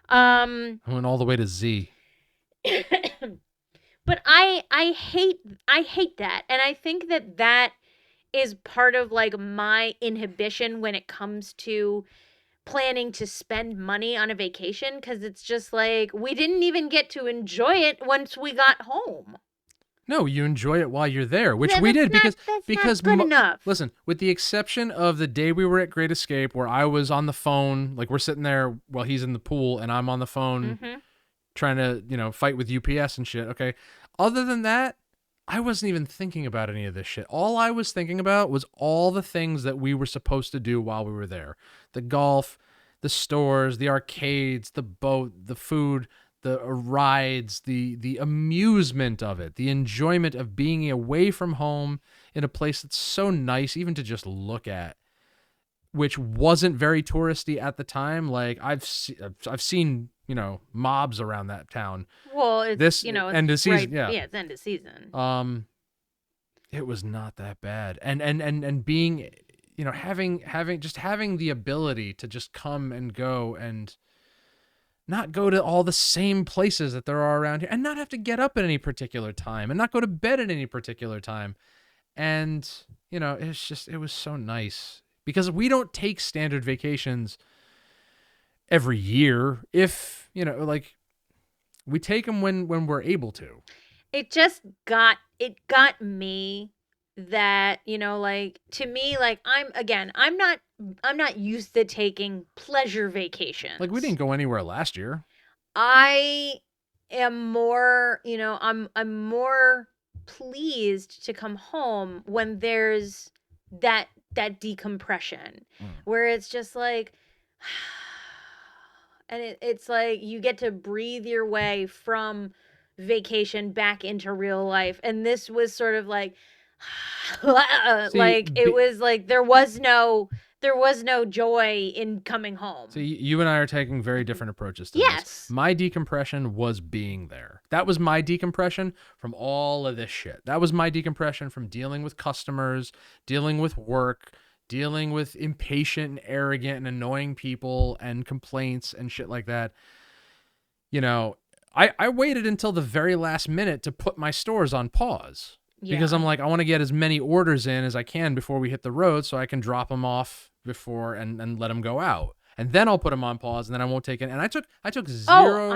I went all the way to Z. But I hate that, and I think that is part of like my inhibition when it comes to planning to spend money on a vacation, because it's just like we didn't even get to enjoy it once we got home. No, you enjoy it while you're there, which Yeah, we did that's because not good enough. listen, with the exception of the day we were at Great Escape where I was on the phone, like we're sitting there while he's in the pool and I'm on the phone trying to, fight with UPS and shit. Okay. Other than that, I wasn't even thinking about any of this shit. All I was thinking about was all the things that we were supposed to do while we were there. The golf, the stores, the arcades, the boat, the food, the rides, the amusement of it, the enjoyment of being away from home in a place that's so nice even to just look at, which wasn't very touristy at the time. Like I've seen, mobs around that town. Well, it's This it's end of season, right, yeah, it's end of season. It was not that bad. And being, having the ability to just come and go and not go to all the same places that there are around here and not have to get up at any particular time and not go to bed at any particular time. And, it was so nice because we don't take standard vacations every year. If, we take them when we're able to. It just got me that, to me, like I'm not used to taking pleasure vacations. Like we didn't go anywhere last year. I am more, I'm more pleased to come home when there's that decompression where it's just like and it's like you get to breathe your way from vacation back into real life, and this was sort of like it was like there was no joy in coming home. So you and I are taking very different approaches to this. My decompression was being there. That was my decompression from all of this shit. That was my decompression from dealing with customers, dealing with work, dealing with impatient and arrogant and annoying people and complaints and shit like that. I waited until the very last minute to put my stores on pause. Yeah. Because I'm like, I want to get as many orders in as I can before we hit the road so I can drop them off before and let them go out. And then I'll put them on pause and then I won't take it. And I took zero.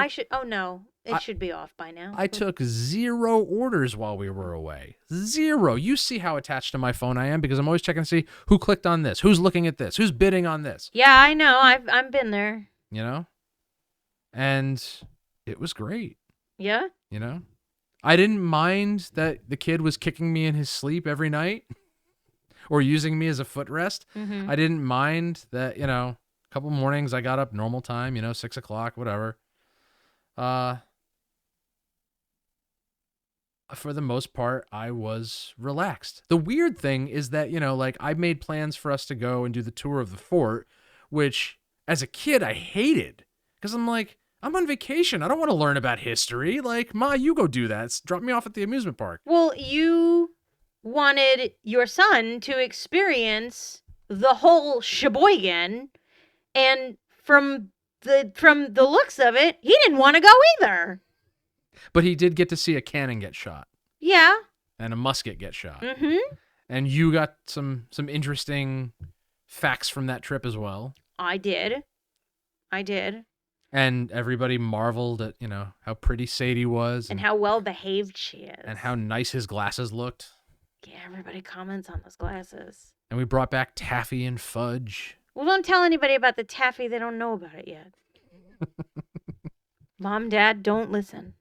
It should be off by now. I took 0 orders while we were away. 0. You see how attached to my phone I am because I'm always checking to see who clicked on this, who's looking at this, who's bidding on this. Yeah, I know. I've been there. And it was great. Yeah. I didn't mind that the kid was kicking me in his sleep every night or using me as a footrest. Mm-hmm. I didn't mind that, a couple mornings I got up normal time, 6 o'clock, whatever. For the most part, I was relaxed. The weird thing is that, I made plans for us to go and do the tour of the fort, which as a kid I hated because I'm like, I'm on vacation. I don't want to learn about history. Like, Ma, you go do that. Drop me off at the amusement park. Well, you wanted your son to experience the whole sheboygan, and from the looks of it, he didn't want to go either. But he did get to see a cannon get shot. Yeah. And a musket get shot. Mm-hmm. And you got some interesting facts from that trip as well. I did. And everybody marveled at, how pretty Sadie was. And how well behaved she is. And how nice his glasses looked. Yeah, everybody comments on those glasses. And we brought back taffy and fudge. Well, don't tell anybody about the taffy. They don't know about it yet. Mom, Dad, don't listen.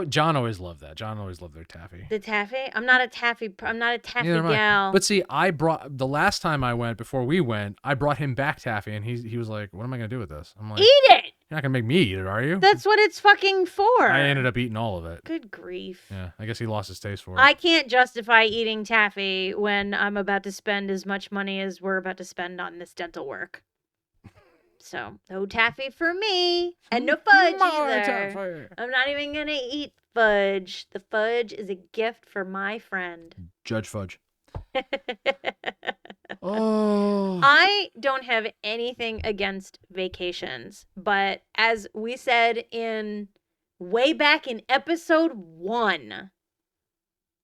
John always loved that. John always loved their taffy. The taffy? I'm not a taffy gal. But see, the last time I went, before we went, I brought him back taffy, and he was like, "What am I gonna do with this?" I'm like, "Eat it! You're not gonna make me eat it, are you?" That's what it's fucking for. I ended up eating all of it. Good grief. Yeah, I guess he lost his taste for it. I can't justify eating taffy when I'm about to spend as much money as we're about to spend on this dental work. So no taffy for me, and no fudge My either. taffy. I'm not even gonna eat fudge. The fudge is a gift for my friend. Judge Fudge. Oh. I don't have anything against vacations, but as we said in way back in episode 1,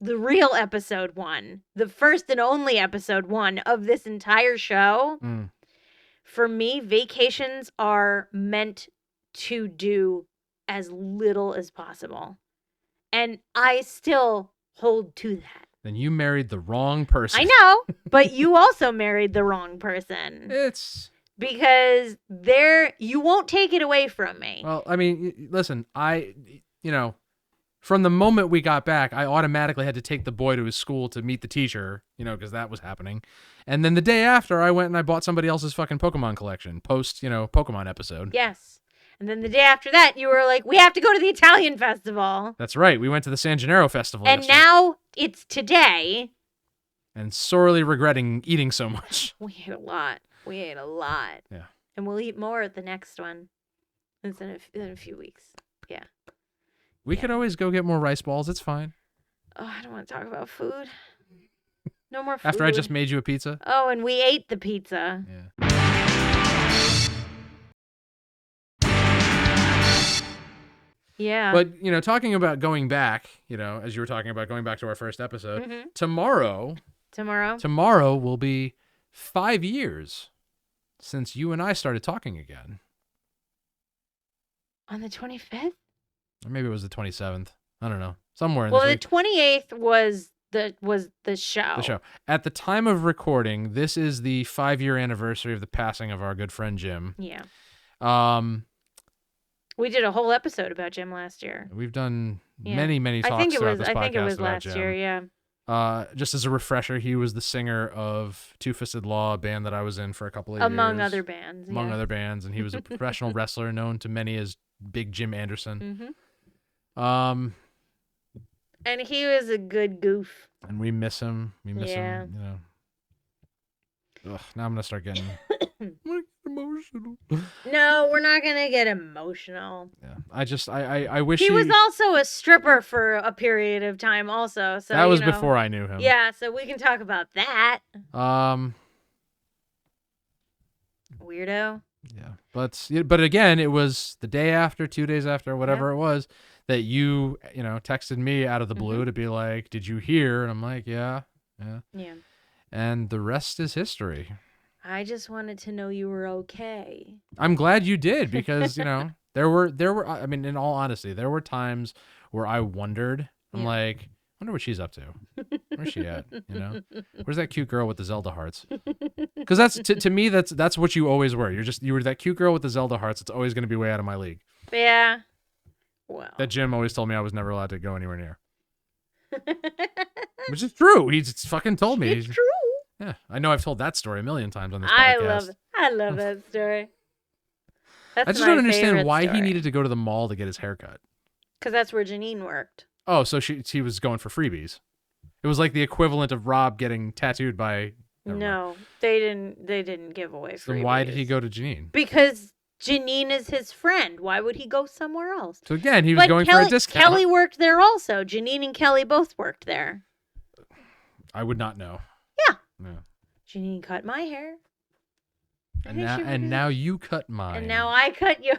the real episode 1, the first and only episode 1 of this entire show, for me, vacations are meant to do as little as possible. And I still hold to that. Then you married the wrong person. I know, but you also married the wrong person. It's because you won't take it away from me. Well, I mean, listen, from the moment we got back, I automatically had to take the boy to his school to meet the teacher, because that was happening. And then the day after, I went and I bought somebody else's fucking Pokemon collection, Pokemon episode. Yes. And then the day after that, you were like, we have to go to the Italian festival. That's right. We went to the San Gennaro festival and yesterday. Now it's today. And sorely regretting eating so much. We ate a lot. Yeah. And we'll eat more at the next one. It's in a few weeks. Yeah. We could always go get more rice balls. It's fine. Oh, I don't want to talk about food. No more food. After I just made you a pizza? Oh, and we ate the pizza. Yeah. Yeah. But, talking about going back, as you were talking about going back to our first episode, tomorrow will be 5 years since you and I started talking again. On the 25th? Or maybe it was the 27th. I don't know. Somewhere in this week. Well, the 28th was the show. The show. At the time of recording, this is the 5-year anniversary of the passing of our good friend Jim. Yeah. We did a whole episode about Jim last year. We've done many talks throughout this podcast. I think it was last Jim. year, yeah. Just as a refresher, he was the singer of Two Fisted Law, a band that I was in for a couple of years. Among other bands. And he was a professional wrestler known to many as Big Jim Anderson. And he was a good goof. And we miss him. Ugh, now I'm gonna start getting emotional. No, we're not gonna get emotional. Yeah, I wish he was also a stripper for a period of time. Also, so that was before I knew him. Yeah, so we can talk about that. Weirdo. Yeah, but again, it was the day after, 2 days after, whatever it was, that you texted me out of the blue to be like, "Did you hear?" And I'm like, "Yeah." And the rest is history. I just wanted to know you were okay. I'm glad you did because there were. I mean, in all honesty, there were times where I wondered. I'm like, wonder what she's up to. Where's she at? Where's that cute girl with the Zelda hearts? Because that's to me, that's what you always were. You were that cute girl with the Zelda hearts. It's always going to be way out of my league. Yeah. Well. That Jim always told me I was never allowed to go anywhere near. Which is true. He's fucking told me. It's true. Yeah, I know. I've told that story a million times on this podcast. I love that story. I just don't understand why he needed to go to the mall to get his haircut. Because that's where Janine worked. Oh, so she was going for freebies. It was like the equivalent of Rob getting tattooed by. No, they didn't give away freebies. Then why did he go to Janine? Because Janine is his friend. Why would he go somewhere else? So again, he was going for a discount. Kelly worked there also. Janine and Kelly both worked there. I would not know. Yeah. Yeah. Janine cut my hair. And now you cut mine. And now I cut yours.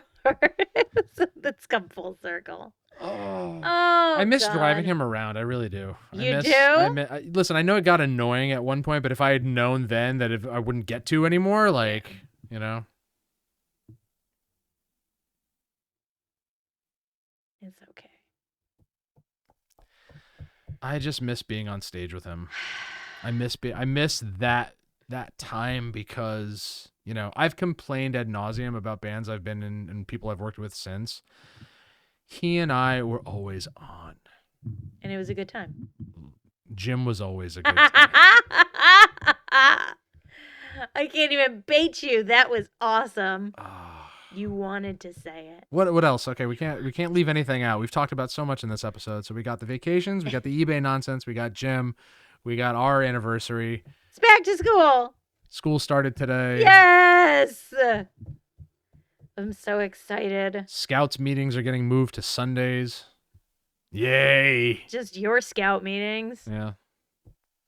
That's come full circle. Oh, I I miss driving him around. I really do. Do? Listen, I know it got annoying at one point, but if I had known then that if I wouldn't get to anymore, It's okay. I just miss being on stage with him. I miss that time because, I've complained ad nauseum about bands I've been in and people I've worked with since. He and I were always on. And it was a good time. Jim was always a good time. I can't even bait you. That was awesome. You wanted to say it. What else? Okay, we can't leave anything out. We've talked about so much in this episode. So we got the vacations, we got the eBay nonsense, we got Jim, we got our anniversary. It's back to school. School started today. Yes. I'm so excited. Scouts meetings are getting moved to Sundays. Yay! Just your scout meetings. Yeah.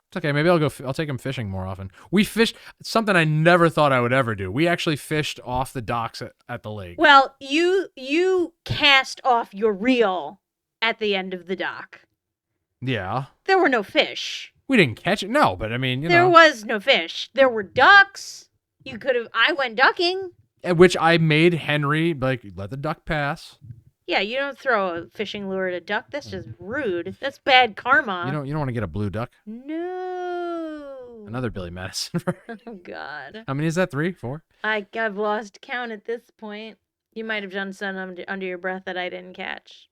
It's okay. Maybe I'll take him fishing more often. We fished something I never thought I would ever do. We actually fished off the docks at the lake. Well, you cast off your reel at the end of the dock. Yeah. There were no fish. We didn't catch it. No, but I mean, there was no fish. There were ducks. I went ducking. Which I made Henry, like, let the duck pass. Yeah, you don't throw a fishing lure at a duck. That's just rude. That's bad karma. You don't want to get a blue duck. No. Another Billy Madison. Oh, God. How many is that? 3, 4? I've lost count at this point. You might have done some under your breath that I didn't catch.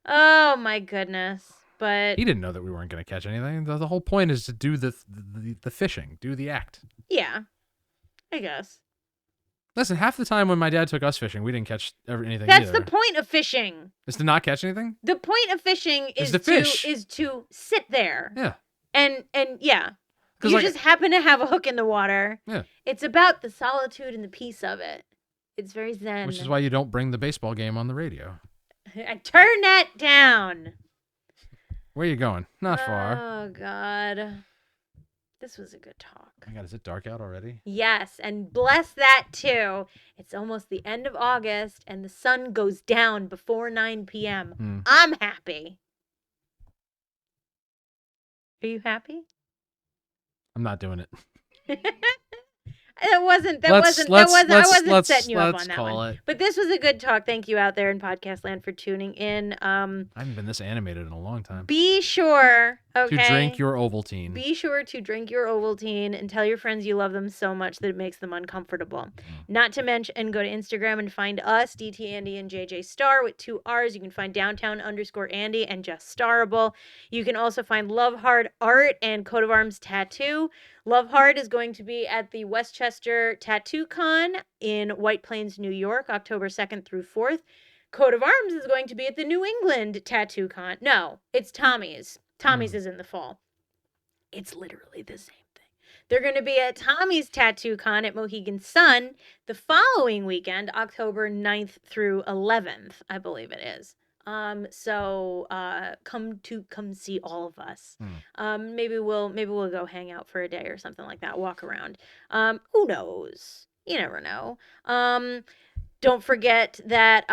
Oh, my goodness. But he didn't know that we weren't going to catch anything. The whole point is to do the fishing, do the act. Yeah, I guess. Listen, half the time when my dad took us fishing, we didn't catch anything. That's either. the point of fishing. Is to not catch anything? The point of fishing is to fish. Is to sit there. Yeah. And yeah. You just happen to have a hook in the water. Yeah. It's about the solitude and the peace of it. It's very zen. Which is why you don't bring the baseball game on the radio. Turn that down. Where are you going? Not far. Oh, God. This was a good talk. Oh my God, is it dark out already? Yes, and bless that too. It's almost the end of August, and the sun goes down before 9 p.m. I'm happy. Are you happy? I'm not doing it. I wasn't setting you up on that one. It. But this was a good talk. Thank you out there in podcast land for tuning in. I haven't been this animated in a long time. Be sure, okay, to drink your Ovaltine. Be sure to drink your Ovaltine and tell your friends you love them so much that it makes them uncomfortable. Not to mention, and go to Instagram and find us, DT Andy and JJ Star with 2 R's. You can find downtown_Andy and Just Starable. You can also find Love Hard Art and Coat of Arms Tattoo. Love Hard is going to be at the Westchester Tattoo Con in White Plains, New York, October 2nd through 4th. Coat of Arms is going to be at the New England Tattoo Con. No, it's Tommy's. Tommy's is in the fall. It's literally the same thing. They're going to be at Tommy's Tattoo Con at Mohegan Sun the following weekend, October 9th through 11th, I believe it is. So come see all of us. Maybe we'll go hang out for a day or something like that, walk around. Who knows? You never know. Don't forget that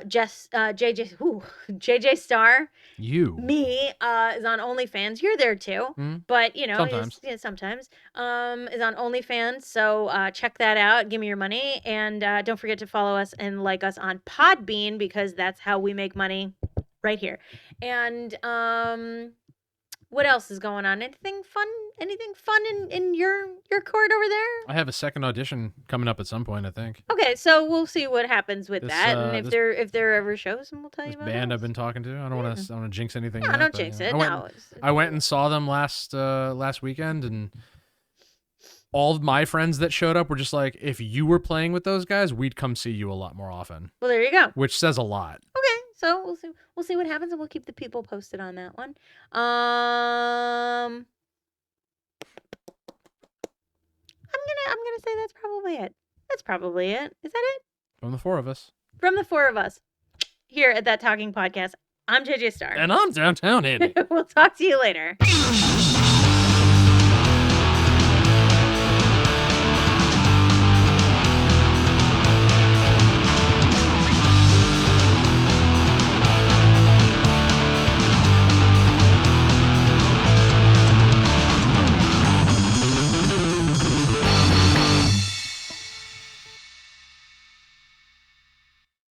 JJ Star, me, is on OnlyFans. You're there too, but you know, sometimes is on OnlyFans. So check that out. Give me your money, and don't forget to follow us and like us on Podbean, because that's how we make money, right here. And what else is going on? Anything fun in your court over there? I have a second audition coming up at some point, I think. Okay, so we'll see what happens with that, and if there are ever shows, and we'll tell you about band I've been talking to. I don't want to jinx anything. No, don't jinx it. I went and saw them last weekend, and all of my friends that showed up were just like, if you were playing with those guys, we'd come see you a lot more often. Well, there you go. Which says a lot. Okay. So we'll see what happens, and we'll keep the people posted on that one. I'm gonna say that's probably it. That's probably it. Is that it? From the 4 of us. From the 4 of us here at That Talking Podcast. I'm JJ Star. And I'm Downtown Andy. We'll talk to you later.